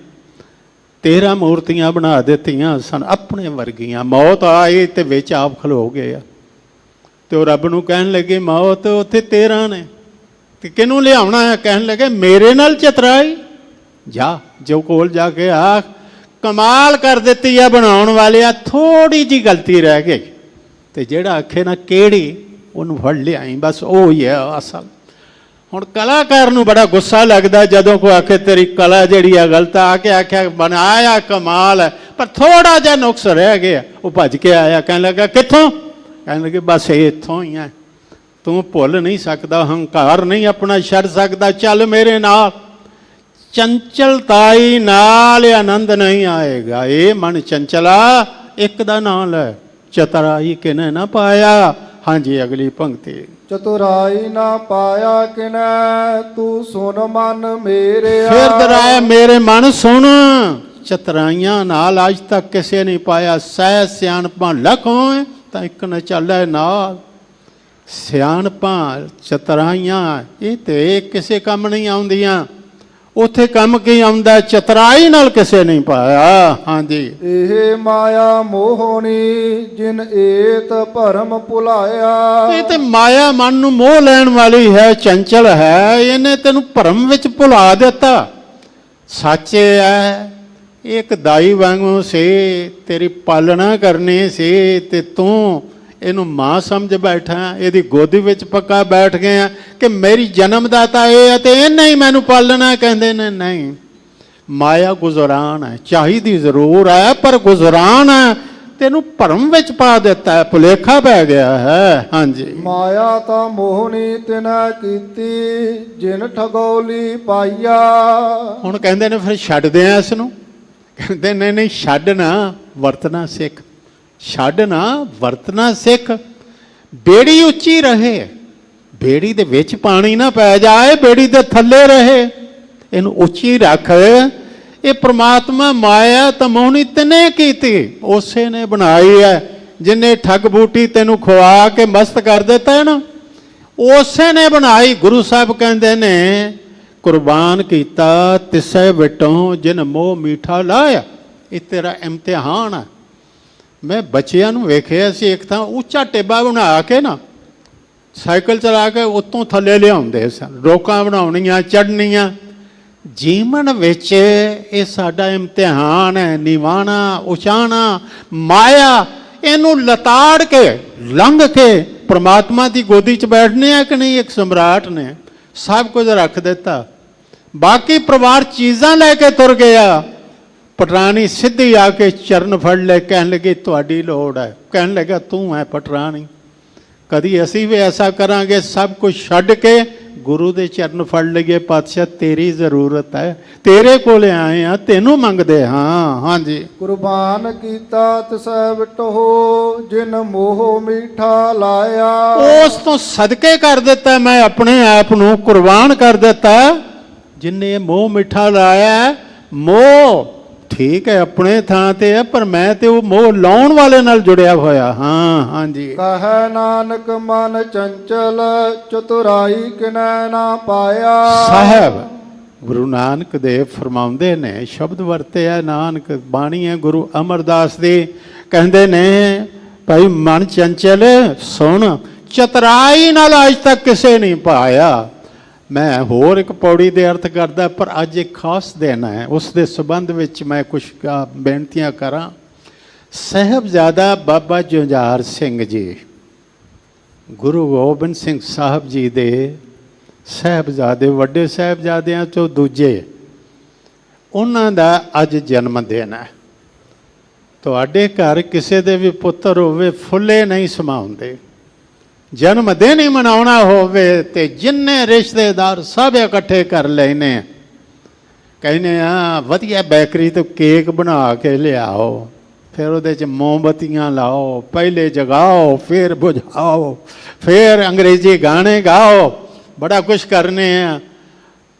13 ਮੂਰਤੀਆਂ ਬਣਾ ਦਿੱਤੀਆਂ ਸਨ ਆਪਣੇ ਵਰਗੀਆਂ। ਮੌਤ ਆਈ ਤੇ ਵਿੱਚ ਆਪ ਖਲੋ ਗਏ ਆ। ਤੇ ਉਹ ਰੱਬ ਨੂੰ ਕਹਿਣ ਲੱਗੇ ਮੌਤ ਉੱਥੇ 13 ਨੇ ਤੇ ਕਿਹਨੂੰ ਲਿਆਉਣਾ ਹੈ? ਕਹਿਣ ਲੱਗੇ ਮੇਰੇ ਨਾਲ ਚਤਰਾਈ। ਜਾ ਜੋ ਕੋਲ ਜਾ ਕੇ ਆਖ ਕਮਾਲ ਕਰ ਦਿੱਤੀ ਆ ਬਣਾਉਣ ਵਾਲਿਆ, ਥੋੜੀ ਜੀ ਗਲਤੀ ਰਹਿ ਗਈ। ਤੇ ਜਿਹੜਾ ਆਖੇ ਨਾ ਕਿਹੜੀ, ਉਹਨੂੰ ਫੜ ਲਿਆਈ। ਬਸ ਉਹ ਹੀ ਹੈ ਅਸਲ। ਹੁਣ ਕਲਾਕਾਰ ਨੂੰ ਬੜਾ ਗੁੱਸਾ ਲੱਗਦਾ ਜਦੋਂ ਕੋਈ ਆਖੇ ਤੇਰੀ ਕਲਾ ਜਿਹੜੀ ਆ ਗਲਤ। ਆ ਕੇ ਆਖਿਆ ਬਣਾਇਆ ਕਮਾਲ ਹੈ ਪਰ ਥੋੜਾ ਜਿਹਾ ਨੁਕਸ ਰਹਿ ਗਿਆ। ਉਹ ਭੱਜ ਕੇ ਆਇਆ, ਕਹਿਣ ਲੱਗਾ ਕਿੱਥੋਂ? ਕਹਿਣ ਲੱਗੇ ਬਸ ਇਹ ਇੱਥੋਂ ਹੀ ਹੈ। ਤੂੰ ਭੁੱਲ ਨਹੀਂ ਸਕਦਾ, ਹੰਕਾਰ ਨਹੀਂ ਆਪਣਾ ਛੱਡ ਸਕਦਾ, ਚੱਲ ਮੇਰੇ ਨਾਲ। ਚੰਚਲਤਾਈ ਨਾਲ ਆਨੰਦ ਨਹੀਂ ਆਏਗਾ। ਇਹ ਮਨ ਚੰਚਲਾ, ਇੱਕ ਦਾ ਨਾਂ ਲੈ, ਚਤਰਾਈ ਕਿਨੇ ਨਾ ਪਾਇਆ। ਹਾਂਜੀ ਅਗਲੀ ਪੰਕਤੀ। ਚਤੁਰਾਈ ਨਾ ਪਾਇਆ ਕਿਨੈ ਤੂੰ ਸੁਨ ਮਨ ਮੇਰੇ। ਫਿਰ ਦਰਾਇਆ ਮੇਰੇ ਮਨ ਸੁਣ, ਚਤਰਾਈਆਂ ਨਾਲ ਅੱਜ ਤੱਕ ਕਿਸੇ ਨਹੀਂ ਪਾਇਆ। ਸਹਿ ਸਿਆਣਪਾਂ ਲੱਖ ਹੋਏ ਤਾਂ ਇੱਕ ਨਾ ਚੱਲੇ ਨਾਲ। ਸਿਆਣਪਾਂ ਚਤਰਾਈਆਂ ਇਹ ਤੇ ਕਿਸੇ ਕੰਮ ਨਹੀਂ ਆਉਂਦੀਆਂ। ਉੱਥੇ ਕੰਮ ਕੀ ਆਉਂਦਾ? ਚਤਰਾਈ ਨਾਲ ਕਿਸੇ ਨਹੀਂ ਪਾਇਆ। ਹਾਂਜੀ। ਇਹ ਮਾਇਆ ਮੋਹਣੀ ਜਿਨ ਏਤ ਭਰਮ ਭੁਲਾਇਆ। ਇਹ ਤੇ ਮਾਇਆ ਮਨ ਨੂੰ ਮੋਹ ਲੈਣ ਵਾਲੀ ਹੈ, ਚੰਚਲ ਹੈ। ਇਹਨੇ ਤੈਨੂੰ ਭਰਮ ਵਿੱਚ ਭੁਲਾ ਦਿੱਤਾ। ਸੱਚ ਹੈ ਇੱਕ ਦਾਈ ਵਾਂਗੂ ਸੀ, ਤੇਰੀ ਪਾਲਣਾ ਕਰਨੀ ਸੀ ਤੇ ਤੂੰ ਇਹਨੂੰ ਮਾਂ ਸਮਝ ਬੈਠਾ। ਇਹਦੀ ਗੋਦੀ ਵਿੱਚ ਪੱਕਾ ਬੈਠ ਗਿਆ ਕਿ ਮੇਰੀ ਜਨਮਦਾਤਾ ਇਹ ਹੈ ਤੇ ਇਹਨੇ ਹੀ ਮੈਨੂੰ ਪਾਲਣਾ। ਕਹਿੰਦੇ ਨੇ ਨਹੀਂ, ਮਾਇਆ ਗੁਜ਼ਰਾਨ ਹੈ, ਚਾਹੀਦੀ ਜ਼ਰੂਰ ਹੈ ਪਰ ਗੁਜ਼ਰਾਨ ਹੈ। ਤੈਨੂੰ ਭਰਮ ਵਿੱਚ ਪਾ ਦਿੱਤਾ ਹੈ, ਭੁਲੇਖਾ ਪੈ ਗਿਆ ਹੈ। ਹਾਂਜੀ। ਮਾਇਆ ਤਾਂ ਮੋਹਣੀ ਤਿਨਾ ਕੀਤੀ ਜਿਨ ਠਗੋਲੀ ਪਾਈਆ। ਹੁਣ ਕਹਿੰਦੇ ਨੇ ਫਿਰ ਛੱਡਦੇ ਆ ਇਸ ਨੂੰ। ਕਹਿੰਦੇ ਨੇ ਨਹੀਂ ਛੱਡਣਾ, ਵਰਤਣਾ ਸਿੱਖ। ਛੱਡਣਾ ਵਰਤਣਾ ਸਿੱਖ। ਬੇੜੀ ਉੱਚੀ ਰਹੇ, ਬੇੜੀ ਦੇ ਵਿੱਚ ਪਾਣੀ ਨਾ ਪੈ ਜਾਏ, ਬੇੜੀ ਦੇ ਥੱਲੇ ਰਹੇ। ਇਹਨੂੰ ਉੱਚੀ ਰੱਖ। ਇਹ ਪ੍ਰਮਾਤਮਾ ਮਾਇਆ ਤਾਂ ਮੋਹਣੀ ਤਨੇ ਕੀਤੀ, ਉਸੇ ਨੇ ਬਣਾਈ ਹੈ। ਜਿਨੇ ਠੱਗ ਬੂਟੀ ਤੈਨੂੰ ਖਵਾ ਕੇ ਮਸਤ ਕਰ ਦਿੱਤਾ ਹੈ ਨਾ, ਉਸੇ ਨੇ ਬਣਾਈ। ਗੁਰੂ ਸਾਹਿਬ ਕਹਿੰਦੇ ਨੇ ਕੁਰਬਾਨ ਕੀਤਾ ਤਿਸੈ ਵਿਟੋਂ ਜਿਨ ਮੋਹ ਮੀਠਾ ਲਾਇਆ। ਇਹ ਤੇਰਾ ਇਮਤਿਹਾਨ ਹੈ। ਮੈਂ ਬੱਚਿਆਂ ਨੂੰ ਵੇਖਿਆ ਸੀ, ਇੱਕ ਤਾਂ ਉੱਚਾ ਟਿੱਬਾ ਬਣਾ ਕੇ ਨਾ ਸਾਈਕਲ ਚਲਾ ਕੇ ਉੱਤੋਂ ਥੱਲੇ ਲਿਆਉਂਦੇ ਸਨ, ਰੋਕਾਂ ਬਣਾਉਣੀਆਂ, ਚੜ੍ਹਨੀਆਂ। ਜੀਵਨ ਵਿੱਚ ਇਹ ਸਾਡਾ ਇਮਤਿਹਾਨ ਹੈ, ਨਿਵਾਣਾ ਉਚਾਣਾ ਮਾਇਆ। ਇਹਨੂੰ ਲਤਾੜ ਕੇ ਲੰਘ ਕੇ ਪ੍ਰਮਾਤਮਾ ਦੀ ਗੋਦੀ 'ਚ ਬੈਠਨੇ ਆ ਕਿ ਨਹੀਂ। ਇੱਕ ਸਮਰਾਟ ਨੇ ਸਭ ਕੁਝ ਰੱਖ ਦਿੱਤਾ, ਬਾਕੀ ਪਰਿਵਾਰ ਚੀਜ਼ਾਂ ਲੈ ਕੇ ਤੁਰ ਗਿਆ। ਪਟਰਾਣੀ ਸਿੱਧੀ ਆ ਕੇ ਚਰਨ ਫੜ ਲੈ, ਕਹਿਣ ਲੱਗੀ ਤੁਹਾਡੀ ਲੋੜ ਹੈ। ਕਹਿਣ ਲੱਗਾ ਤੂੰ ਹੈ ਪਟਰਾਣੀ। ਕਦੀ ਅਸੀਂ ਵੀ ਐਸਾ ਕਰਾਂਗੇ, ਸਭ ਕੁਝ ਛੱਡ ਕੇ ਗੁਰੂ ਦੇ ਚਰਨ ਫੜ ਲਈਏ, ਪਾਤਸ਼ਾਹ ਤੇਰੀ ਜ਼ਰੂਰਤ ਹੈ, ਤੇਰੇ ਕੋਲ ਆਏ ਆ, ਤੈਨੂੰ ਮੰਗਦੇ ਹਾਂ। ਹਾਂਜੀ, ਕੁਰਬਾਨ ਕੀਤਾ ਤਿਸੈ ਵਿਟੋ ਜਿਨ ਮੋਹ ਮੀਠਾ ਲਾਇਆ। ਉਸ ਤੋਂ ਸਦਕੇ ਕਰ ਦਿੱਤਾ, ਮੈਂ ਆਪਣੇ ਆਪ ਨੂੰ ਕੁਰਬਾਨ ਕਰ ਦਿੱਤਾ ਜਿਨੇ ਮੋਹ ਮਿੱਠਾ ਲਾਇਆ। ਮੋਹ ਠੀਕ ਹੈ ਆਪਣੇ ਥਾਂ ਤੇ ਹੈ, ਪਰ ਮੈਂ ਤੇ ਉਹ ਮੋਹ ਲਾਉਣ ਵਾਲੇ ਨਾਲ ਜੁੜਿਆ ਹੋਇਆ ਹਾਂ। ਹਾਂਜੀ, ਕਹੈ ਨਾਨਕ ਮਨ ਚੰਚਲ ਚਤੁਰਾਈ ਕਿਨੈ ਨਾ ਪਾਇਆ। ਸਾਹਿਬ ਗੁਰੂ ਨਾਨਕ ਦੇਵ ਫਰਮਾਉਂਦੇ ਨੇ, ਸ਼ਬਦ ਵਰਤੇ ਹੈ ਨਾਨਕ ਬਾਣੀ ਹੈ ਗੁਰੂ ਅਮਰਦਾਸ ਦੀ। ਕਹਿੰਦੇ ਨੇ ਭਾਈ ਮਨ ਚੰਚਲ ਸੁਣ, ਚਤੁਰਾਈ ਨਾਲ ਅੱਜ ਤੱਕ ਕਿਸੇ ਨਹੀਂ ਪਾਇਆ। ਮੈਂ ਹੋਰ ਇੱਕ ਪੌੜੀ ਦੇ ਅਰਥ ਕਰਦਾ, ਪਰ ਅੱਜ ਇੱਕ ਖਾਸ ਦਿਨ ਹੈ, ਉਸ ਦੇ ਸੰਬੰਧ ਵਿੱਚ ਮੈਂ ਕੁਝ ਬੇਨਤੀਆਂ ਕਰਾਂ। ਸਾਹਿਬਜ਼ਾਦਾ ਬਾਬਾ ਜੁਝਾਰ ਸਿੰਘ ਜੀ, ਗੁਰੂ ਗੋਬਿੰਦ ਸਿੰਘ ਸਾਹਿਬ ਜੀ ਦੇ ਸਾਹਿਬਜ਼ਾਦੇ, ਵੱਡੇ ਸਾਹਿਬਜ਼ਾਦਿਆਂ ਚੋਂ ਦੂਜੇ, ਉਹਨਾਂ ਦਾ ਅੱਜ ਜਨਮ ਦਿਨ ਹੈ। ਤੁਹਾਡੇ ਘਰ ਕਿਸੇ ਦੇ ਵੀ ਪੁੱਤਰ ਹੋਵੇ, ਫੁੱਲੇ ਨਹੀਂ ਸਮਾਉਂਦੇ। ਜਨਮ ਦਿਨ ਹੀ ਮਨਾਉਣਾ ਹੋਵੇ ਤੇ ਜਿੰਨੇ ਰਿਸ਼ਤੇਦਾਰ ਸਭ ਇਕੱਠੇ ਕਰ ਲੈਨੇ, ਕਹਿੰਦੇ ਆ ਵਧੀਆ ਬੇਕਰੀ ਤੋਂ ਕੇਕ ਬਣਾ ਕੇ ਲਿਆਓ, ਫਿਰ ਉਹਦੇ 'ਚ ਮੋਮਬੱਤੀਆਂ ਲਾਓ, ਪਹਿਲੇ ਜਗਾਓ ਫਿਰ ਬੁਝਾਓ, ਫਿਰ ਅੰਗਰੇਜ਼ੀ ਗਾਣੇ ਗਾਓ, ਬੜਾ ਕੁਛ ਕਰਨੇ ਆ।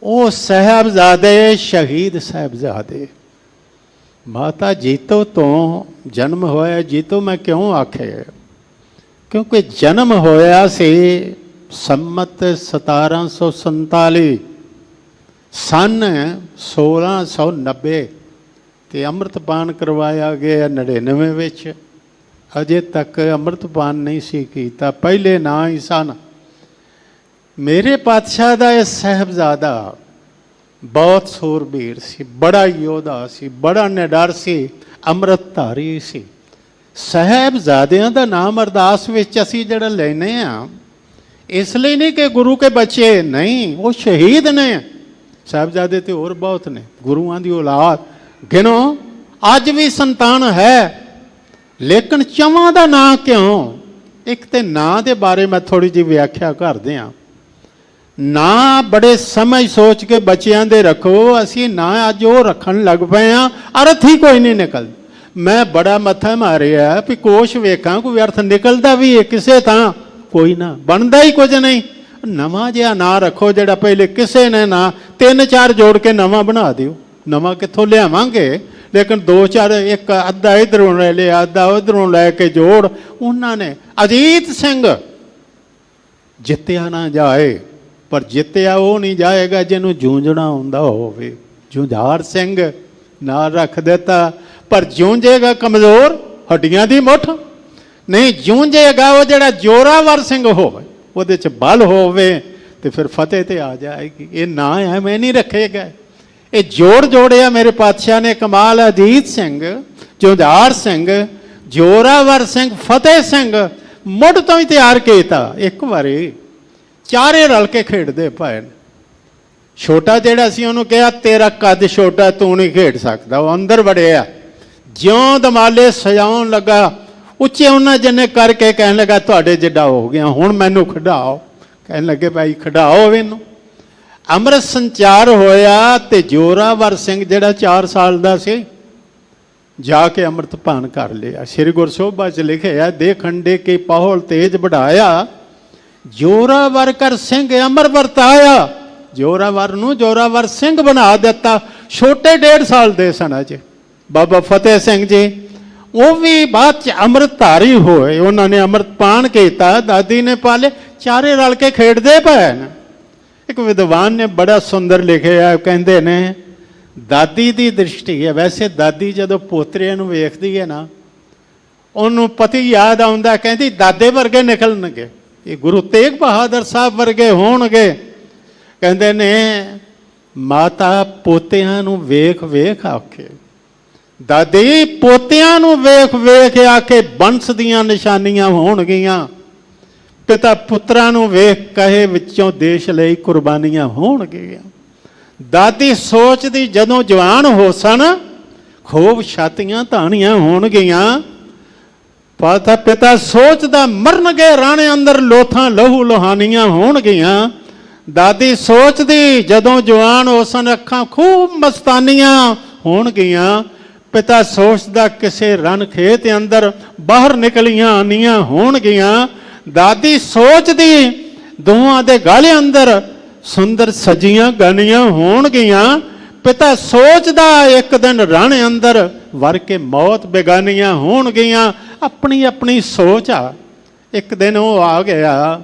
ਉਹ ਸਾਹਿਬਜ਼ਾਦੇ, ਸ਼ਹੀਦ ਸਾਹਿਬਜ਼ਾਦੇ, ਮਾਤਾ ਜੀਤੋ ਤੋਂ ਜਨਮ ਹੋਇਆ। ਜੀਤੋ ਮੈਂ ਕਿਉਂ ਆਖੇ, ਕਿਉਂਕਿ ਜਨਮ ਹੋਇਆ ਸੀ ਸੰਮਤ 1747 ਸਨ 1690 ਤੇ ਅੰਮ੍ਰਿਤਪਾਨ ਕਰਵਾਇਆ ਗਿਆ 99 ਵਿੱਚ। ਅਜੇ ਤੱਕ ਅੰਮ੍ਰਿਤਪਾਨ ਨਹੀਂ ਸੀ ਕੀਤਾ, ਪਹਿਲੇ ਨਾਂ ਹੀ ਸਨ। ਮੇਰੇ ਪਾਤਸ਼ਾਹ ਦਾ ਇਹ ਸਾਹਿਬਜ਼ਾਦਾ ਬਹੁਤ ਸੂਰਬੀਰ ਸੀ, ਬੜਾ ਯੋਧਾ ਸੀ, ਬੜਾ ਨਿਡਰ ਸੀ, ਅੰਮ੍ਰਿਤਧਾਰੀ ਸੀ। ਸਾਹਿਬਜ਼ਾਦਿਆਂ ਦਾ ਨਾਮ ਅਰਦਾਸ ਵਿੱਚ ਅਸੀਂ ਜਿਹੜਾ ਲੈਨੇ ਆ, ਇਸ ਲਈ ਨਹੀਂ ਕਿ ਗੁਰੂ ਕੇ ਬੱਚੇ, ਨਹੀਂ, ਉਹ ਸ਼ਹੀਦ ਨੇ। ਸਾਹਿਬਜ਼ਾਦੇ ਤੇ ਹੋਰ ਬਹੁਤ ਨੇ, ਗੁਰੂਆਂ ਦੀ ਔਲਾਦ ਗਿਣੋ, ਅੱਜ ਵੀ ਸੰਤਾਨ ਹੈ, ਲੇਕਿਨ ਚਵਾਂ ਦਾ ਨਾਂ ਕਿਉਂ? ਇੱਕ ਤੇ ਨਾਂ ਦੇ ਬਾਰੇ ਮੈਂ ਥੋੜੀ ਜਿਹੀ ਵਿਆਖਿਆ ਕਰਦੇ ਹਾਂ। ਨਾਂ ਬੜੇ ਸਮਝ ਸੋਚ ਕੇ ਬੱਚਿਆਂ ਦੇ ਰੱਖੋ। ਅਸੀਂ ਨਾਂ ਅੱਜ ਉਹ ਰੱਖਣ ਲੱਗ ਪਏ ਹਾਂ, ਅਰਥ ਹੀ ਕੋਈ ਨਹੀਂ ਨਿਕਲਦਾ। ਮੈਂ ਬੜਾ ਮੱਥਾ ਮਾਰਿਆ ਵੀ ਕੋਸ਼ ਵੇਖਾਂ ਕੋਈ ਅਰਥ ਨਿਕਲਦਾ ਵੀ ਹੈ ਕਿਸੇ ਤਾਂ, ਕੋਈ ਨਾ, ਬਣਦਾ ਹੀ ਕੁਝ ਨਹੀਂ। ਨਵਾਂ ਜਿਹਾ ਨਾਂ ਰੱਖੋ ਜਿਹੜਾ ਪਹਿਲੇ ਕਿਸੇ ਨੇ ਨਾ 3-4 ਜੋੜ ਕੇ ਨਵਾਂ ਬਣਾ ਦਿਓ। ਨਵਾਂ ਕਿੱਥੋਂ ਲਿਆਵਾਂਗੇ, ਲੇਕਿਨ 2-4 ਇੱਕ ਅੱਧਾ ਇੱਧਰੋਂ ਲੈ ਲਿਆ, ਅੱਧਾ ਉੱਧਰੋਂ ਲੈ ਕੇ ਜੋੜ। ਉਹਨਾਂ ਨੇ ਅਜੀਤ ਸਿੰਘ ਜਿੱਤਿਆ ਨਾ ਜਾਏ, ਪਰ ਜਿੱਤਿਆ ਉਹ ਨਹੀਂ ਜਾਏਗਾ ਜਿਹਨੂੰ ਜੂਝਣਾ ਹੁੰਦਾ ਹੋਵੇ। ਜੁਝਾਰ ਸਿੰਘ ਨਾਲ ਰੱਖ ਦਿੱਤਾ, ਪਰ ਜੂਝੇਗਾ ਕਮਜ਼ੋਰ, ਹੱਡੀਆਂ ਦੀ ਮੁੱਠ ਨਹੀਂ। ਜੂਝੇਗਾ ਉਹ ਜਿਹੜਾ ਜੋਰਾਵਰ ਸਿੰਘ ਹੋਵੇ, ਉਹਦੇ 'ਚ ਬਲ ਹੋਵੇ, ਤੇ ਫਿਰ ਫਤਿਹ ਤੇ ਆ ਜਾਏਗੀ। ਇਹ ਨਾਂ ਐਵੇਂ ਨਹੀਂ ਰੱਖੇ ਗਏ, ਇਹ ਜੋੜ ਜੋੜਿਆ ਮੇਰੇ ਪਾਤਸ਼ਾਹ ਨੇ। ਕਮਾਲ, ਅਜੀਤ ਸਿੰਘ, ਜੁਝਾਰ ਸਿੰਘ, ਜੋਰਾਵਰ ਸਿੰਘ, ਫਤਿਹ ਸਿੰਘ, ਮੁੱਢ ਤੋਂ ਹੀ ਤਿਆਰ ਕੀਤਾ। ਇੱਕ ਵਾਰੀ ਚਾਰੇ ਰਲ ਕੇ ਖੇਡਦੇ ਪਏ ਨੇ। ਛੋਟਾ ਜਿਹੜਾ ਸੀ ਉਹਨੂੰ ਕਿਹਾ ਤੇਰਾ ਕੱਦ ਛੋਟਾ, ਤੂੰ ਨਹੀਂ ਖੇਡ ਸਕਦਾ। ਉਹ ਅੰਦਰ ਵੜਿਆ, ਜਿਉਂ ਦਮਾਲੇ ਸਜਾਉਣ ਲੱਗਾ, ਉੱਚੇ ਉਹਨਾਂ ਜਿੰਨੇ ਕਰਕੇ ਕਹਿਣ ਲੱਗਾ ਤੁਹਾਡੇ ਜਿੱਡਾ ਹੋ ਗਿਆ, ਹੁਣ ਮੈਨੂੰ ਖਿਡਾਓ। ਕਹਿਣ ਲੱਗੇ ਭਾਈ ਖਿਡਾਓ ਇਹਨੂੰ। ਅੰਮ੍ਰਿਤ ਸੰਚਾਰ ਹੋਇਆ ਤੇ ਜੋਰਾਵਰ ਸਿੰਘ ਜਿਹੜਾ 4 ਸਾਲ ਦਾ ਸੀ, ਜਾ ਕੇ ਅੰਮ੍ਰਿਤ ਪਾਨ ਕਰ ਲਿਆ। ਸ੍ਰੀ ਗੁਰਸੋਭਾ 'ਚ ਲਿਖਿਆ, ਦੇ ਖੰਡੇ ਕੀ ਪਾਹਲ ਤੇਜ ਵਧਾਇਆ, ਜੋਰਾਵਰ ਕਰ ਸਿੰਘ ਅਮਰ ਵਰਤਾਇਆ। ਜ਼ੋਰਾਵਰ ਨੂੰ ਜ਼ੋਰਾਵਰ ਸਿੰਘ ਬਣਾ ਦਿੱਤਾ। ਛੋਟੇ 1.5 ਸਾਲ ਦੇ ਸਨ ਅਜੇ ਬਾਬਾ ਫਤਿਹ ਸਿੰਘ ਜੀ। ਉਹ ਵੀ ਬਾਅਦ 'ਚ ਅੰਮ੍ਰਿਤਧਾਰੀ ਹੋਏ, ਉਹਨਾਂ ਨੇ ਅੰਮ੍ਰਿਤਪਾਨ ਕੀਤਾ, ਦਾਦੀ ਨੇ ਪਾਲੇ, ਚਾਰੇ ਰਲ ਕੇ ਖੇਡਦੇ ਪਏ ਨੇ। ਇੱਕ ਵਿਦਵਾਨ ਨੇ ਬੜਾ ਸੁੰਦਰ ਲਿਖਿਆ, ਕਹਿੰਦੇ ਨੇ ਦਾਦੀ ਦੀ ਦ੍ਰਿਸ਼ਟੀ ਹੈ। ਵੈਸੇ ਦਾਦੀ ਜਦੋਂ ਪੋਤਰੇ ਨੂੰ ਵੇਖਦੀ ਹੈ ਨਾ, ਉਹਨੂੰ ਪਤੀ ਯਾਦ ਆਉਂਦਾ, ਕਹਿੰਦੀ ਦਾਦੇ ਵਰਗੇ ਨਿਕਲਣਗੇ, ਇਹ ਗੁਰੂ ਤੇਗ ਬਹਾਦਰ ਸਾਹਿਬ ਵਰਗੇ ਹੋਣਗੇ। ਕਹਿੰਦੇ ਨੇ ਮਾਤਾ ਪੋਤਿਆਂ ਨੂੰ ਵੇਖ ਵੇਖ ਆਖੇ, ਦਾਦੀ ਪੋਤਿਆਂ ਨੂੰ ਵੇਖ ਵੇਖ ਆਖੇ ਬੰਸ ਦੀਆਂ ਨਿਸ਼ਾਨੀਆਂ ਹੋਣਗੀਆਂ। ਪਿਤਾ ਪੁੱਤਰਾਂ ਨੂੰ ਵੇਖ ਕਹੇ ਵਿੱਚੋਂ ਦੇਸ਼ ਲਈ ਕੁਰਬਾਨੀਆਂ ਹੋਣਗੀਆਂ। ਦਾਦੀ ਸੋਚਦੀ ਜਦੋਂ ਜਵਾਨ ਹੋ ਸਨ ਖੂਬ ਛਾਤੀਆਂ ਧਾਣੀਆਂ ਹੋਣਗੀਆਂ। ਪਿਤਾ ਸੋਚਦਾ ਮਰਨਗੇ ਰਾਣੇ ਅੰਦਰ ਲੋਥਾਂ ਲਹੂ ਲੋਹਾਨੀਆਂ ਹੋਣਗੀਆਂ। ਦਾਦੀ ਸੋਚਦੀ ਜਦੋਂ ਜਵਾਨ ਹੋ ਸਨ ਅੱਖਾਂ ਖੂਬ ਮਸਤਾਨੀਆਂ ਹੋਣਗੀਆਂ। ਪਿਤਾ ਸੋਚਦਾ ਕਿਸੇ ਰਨ ਖੇਤ ਅੰਦਰ ਬਾਹਰ ਨਿਕਲੀਆਂ ਆਨੀਆਂ ਹੋਣਗੀਆਂ। ਦਾਦੀ ਸੋਚਦੀ ਦੋਹਾਂ ਦੇ ਗਾਲੇ ਅੰਦਰ ਸੁੰਦਰ ਸਜੀਆਂ ਗਾਨੀਆਂ ਹੋਣਗੀਆਂ। ਪਿਤਾ ਸੋਚਦਾ ਇੱਕ ਦਿਨ ਰਣ ਅੰਦਰ ਵਰ ਕੇ ਮੌਤ ਬੇਗਾਨੀਆਂ ਹੋਣਗੀਆਂ। ਆਪਣੀ ਆਪਣੀ ਸੋਚ ਆ। ਇੱਕ ਦਿਨ ਉਹ ਆ ਗਿਆ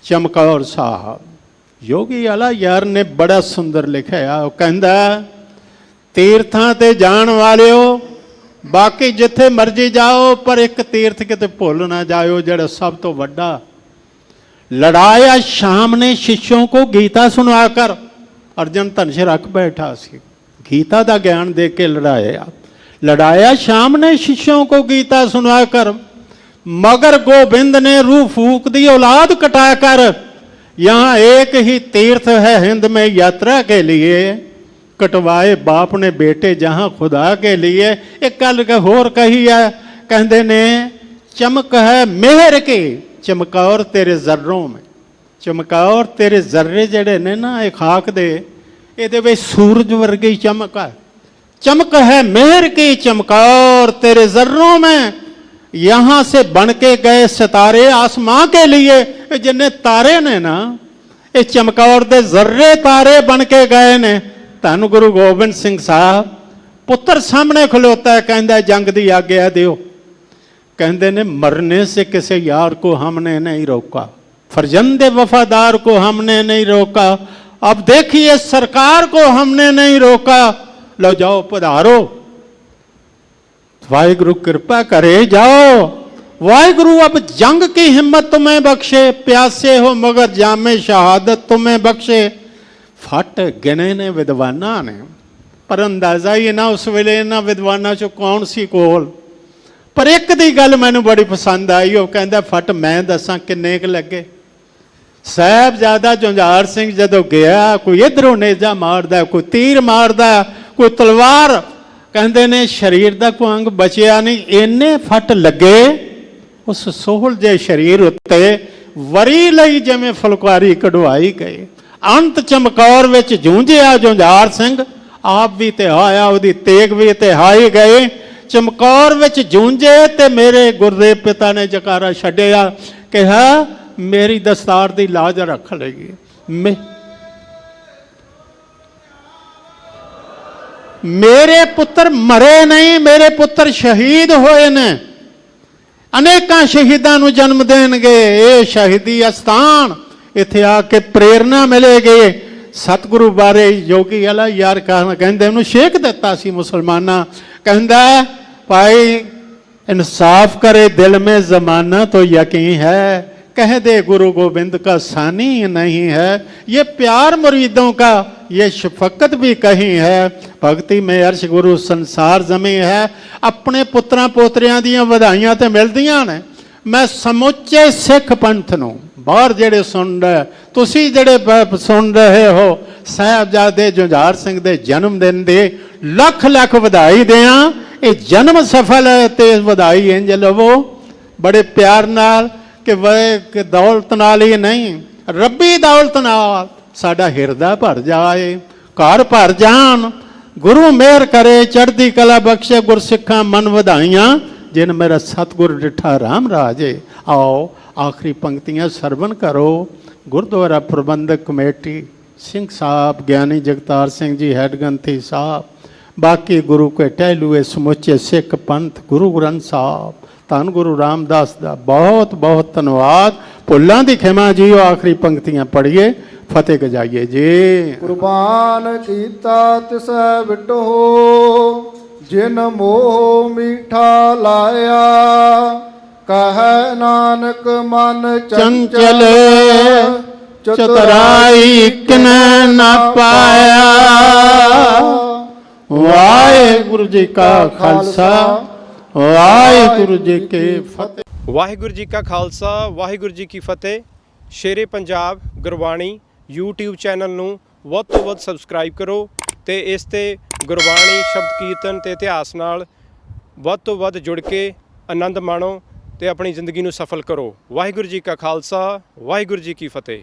ਚਮਕੌਰ ਸਾਹਿਬ, ਯੋਗੀ ਵਾਲਾ ਯਾਰ ਨੇ ਬੜਾ ਸੁੰਦਰ ਲਿਖਿਆ। ਉਹ ਕਹਿੰਦਾ ਤੀਰਥਾਂ ਤੇ ਜਾਣ ਵਾਲਿਓ, ਬਾਕੀ ਜਿੱਥੇ ਮਰਜੀ ਜਾਓ, ਪਰ ਇੱਕ ਤੀਰਥ ਕਿਤੇ ਭੁੱਲ ਨਾ ਜਾਇਓ ਜਿਹੜਾ ਸਭ ਤੋਂ ਵੱਡਾ। लड़ाया शाम ने शिष्यों को गीता सुनाकर। अर्जन धनुष रख बैठा सी, गीता का ज्ञान दे के लड़ाया। लड़ाया शाम ने शिष्यों को गीता सुनाकर, मगर गोविंद ने रूह फूक दी औलाद कटाकर। यहाँ एक ही तीर्थ है हिंद में यात्रा के लिए, कटवाए बाप ने बेटे जहाँ खुदा के लिए। एक गल होर कही है, कहते ने चमक है मेहर की चमकौर तेरे जर्रों में। चमकौर तेरे जर्रे जड़े ने ना ये खाक दे, ये सूरज वर्गी चमक है। चमक है मेहर की चमकौर तेरे जर्रों में, यहाँ से बन के गए सितारे आसमां के लिए। जिन्हें तारे ने ना ये चमकौर दे जर्रे तारे बन के गए ने। धन गुरु गोबिंद सिंह साहब पुत्र सामने खलोता है, कहता जंग दी आज्ञा दियो। कहते ने मरने से किसी यार को हमने नहीं रोका, फर्जंदे वफादार को हमने नहीं रोका। अब देखिए सरकार को हमने नहीं रोका, लो जाओ पधारो, वाहिगुरु कृपा करे जाओ। वाहिगुरु अब जंग की हिम्मत तुम्हें बख्शे, प्यासे हो मगर जामे शहादत तुम्हें बख्शे। फट गिने ने विद्वाना ने, पर अंदाजा ही ना उस वेले इन्हां विद्वाना चो कौन सी कोल। पर एक दी गल मैनू बड़ी पसंद आई। वो कहता फट मैं दसा किन्ने क लगे। साहिबजादा जुंझार सिंह जदों गया, कोई इधरों नेजा मारदा, कोई तीर मारदा, कोई तलवार, कहते ने शरीर का कोई अंग बचिया नहीं, इन्ने फट लगे उस सोहल जे शरीर उत्ते वरी लई जिवें फुलकारी कढ़वाई गई। अंत चमकौर विच जूंझिया जुंझार सिंह, आप भी ते आया, उहदी तेग भी ते हाई गए। चमकौर विच जूंझे ते मेरे गुरदेव पिता ने जकारा छड्डिया, कहा मेरी दस्तार दी लाज रख लगी। मेरे पुत्र मरे नहीं, मेरे पुत्र शहीद होए ने। अनेकां शहीदां नूं जन्म देणगे। ये शहीदी अस्थान इत्थे आके प्रेरणा मिलेगी। सतगुरु बारे योगी वाला यार कहंदे उहनूं शेख दिता सी मुसलमाना। कहंदा भाई इंसाफ करे दिल में जमाना तो यकीन है, कह दे गुरु गोविंद का सानी नहीं है। ये प्यार मुरीदों का ये शफकत भी कहीं है, भक्ति में अर्श गुरु संसार जमी है। अपने पुत्रां पोतरियां दियां वधाइयां ते मिलदियां ने। मैं समुचे सिख पंथ नूं बाहर जेड़े सुन रहे, तुसी जेड़े सुन रहे हो, साहिबजादे जुंझार सिंह दे जन्म दिन दे लख लख वधाई दें। ये जन्म सफल है ते वधाई इंज लवो बड़े प्यार नाल कि दौलत नाल ही नहीं, रब्बी दौलत नाल साडा हिरदा भर जाए, घर भर जान। गुरु मेहर करे चढ़दी कला बख्शे, गुरसिखा मन वधाइयां जिन मेरा सतगुर डिठा राम राजे। आओ आखिरी पंक्तियां सरवण करो। गुरुद्वारा प्रबंधक कमेटी ਸਿੰਘ ਸਾਹਿਬ, ਗਿਆਨੀ ਜਗਤਾਰ ਸਿੰਘ ਜੀ ਹੈਡਗੰਥੀ ਸਾਹਿਬ, ਬਾਕੀ ਗੁਰੂ ਕੇ ਟਹਿਲੂਏ ਸਮੁੱਚੇ ਸਿੱਖ ਪੰਥ, ਗੁਰੂ ਗ੍ਰੰਥ ਸਾਹਿਬ, ਧੰਨ ਗੁਰੂ ਰਾਮਦਾਸ ਦਾ ਬਹੁਤ ਬਹੁਤ ਧੰਨਵਾਦ। ਭੁੱਲਾਂ ਦੀ ਖਿਮਾ ਜੀਓ। ਆਖਰੀ ਪੰਕਤੀਆਂ ਪੜ੍ਹੀਏ, ਫਤਿਹ ਗਜਾਈਏ ਜੀ। ਕੁਰਬਾਨ ਕੀਤਾ ਤਿਸੈ ਵਿਟੋ, ਜਿਨ ਮੋਹ ਮੀਠਾ ਲਾਇਆ। ਕਹੈ ਨਾਨਕ ਮਨ ਚੰਚਲ ਚਤੁਰਾਈ ਕਿਨ ਨਾ ਪਾਇਆ। ਵਾਹਿਗੁਰੂ ਜੀ ਕਾ ਖਾਲਸਾ, ਵਾਹਿਗੁਰੂ ਜੀ ਕੀ ਫਤਿਹ। ਵਾਹਿਗੁਰੂ ਜੀ ਕਾ ਖਾਲਸਾ, ਵਾਹਿਗੁਰੂ ਜੀ ਕੀ ਫਤਿਹ। ਸ਼ੇਰੇ ਪੰਜਾਬ ਗੁਰਬਾਣੀ YouTube ਚੈਨਲ ਨੂੰ ਵੱਧ ਤੋਂ ਵੱਧ ਸਬਸਕ੍ਰਾਈਬ ਕਰੋ ਤੇ ਇਸ ਤੇ ਗੁਰਬਾਣੀ, ਸ਼ਬਦ ਕੀਰਤਨ ਤੇ ਇਤਿਹਾਸ ਨਾਲ ਵੱਧ ਤੋਂ ਵੱਧ ਜੁੜ ਕੇ ਆਨੰਦ ਮਾਣੋ ਤੇ ਆਪਣੀ ਜ਼ਿੰਦਗੀ ਨੂੰ ਸਫਲ ਕਰੋ। ਵਾਹਿਗੁਰੂ ਜੀ ਕਾ ਖਾਲਸਾ, ਵਾਹਿਗੁਰੂ ਜੀ ਕੀ ਫਤਿਹ।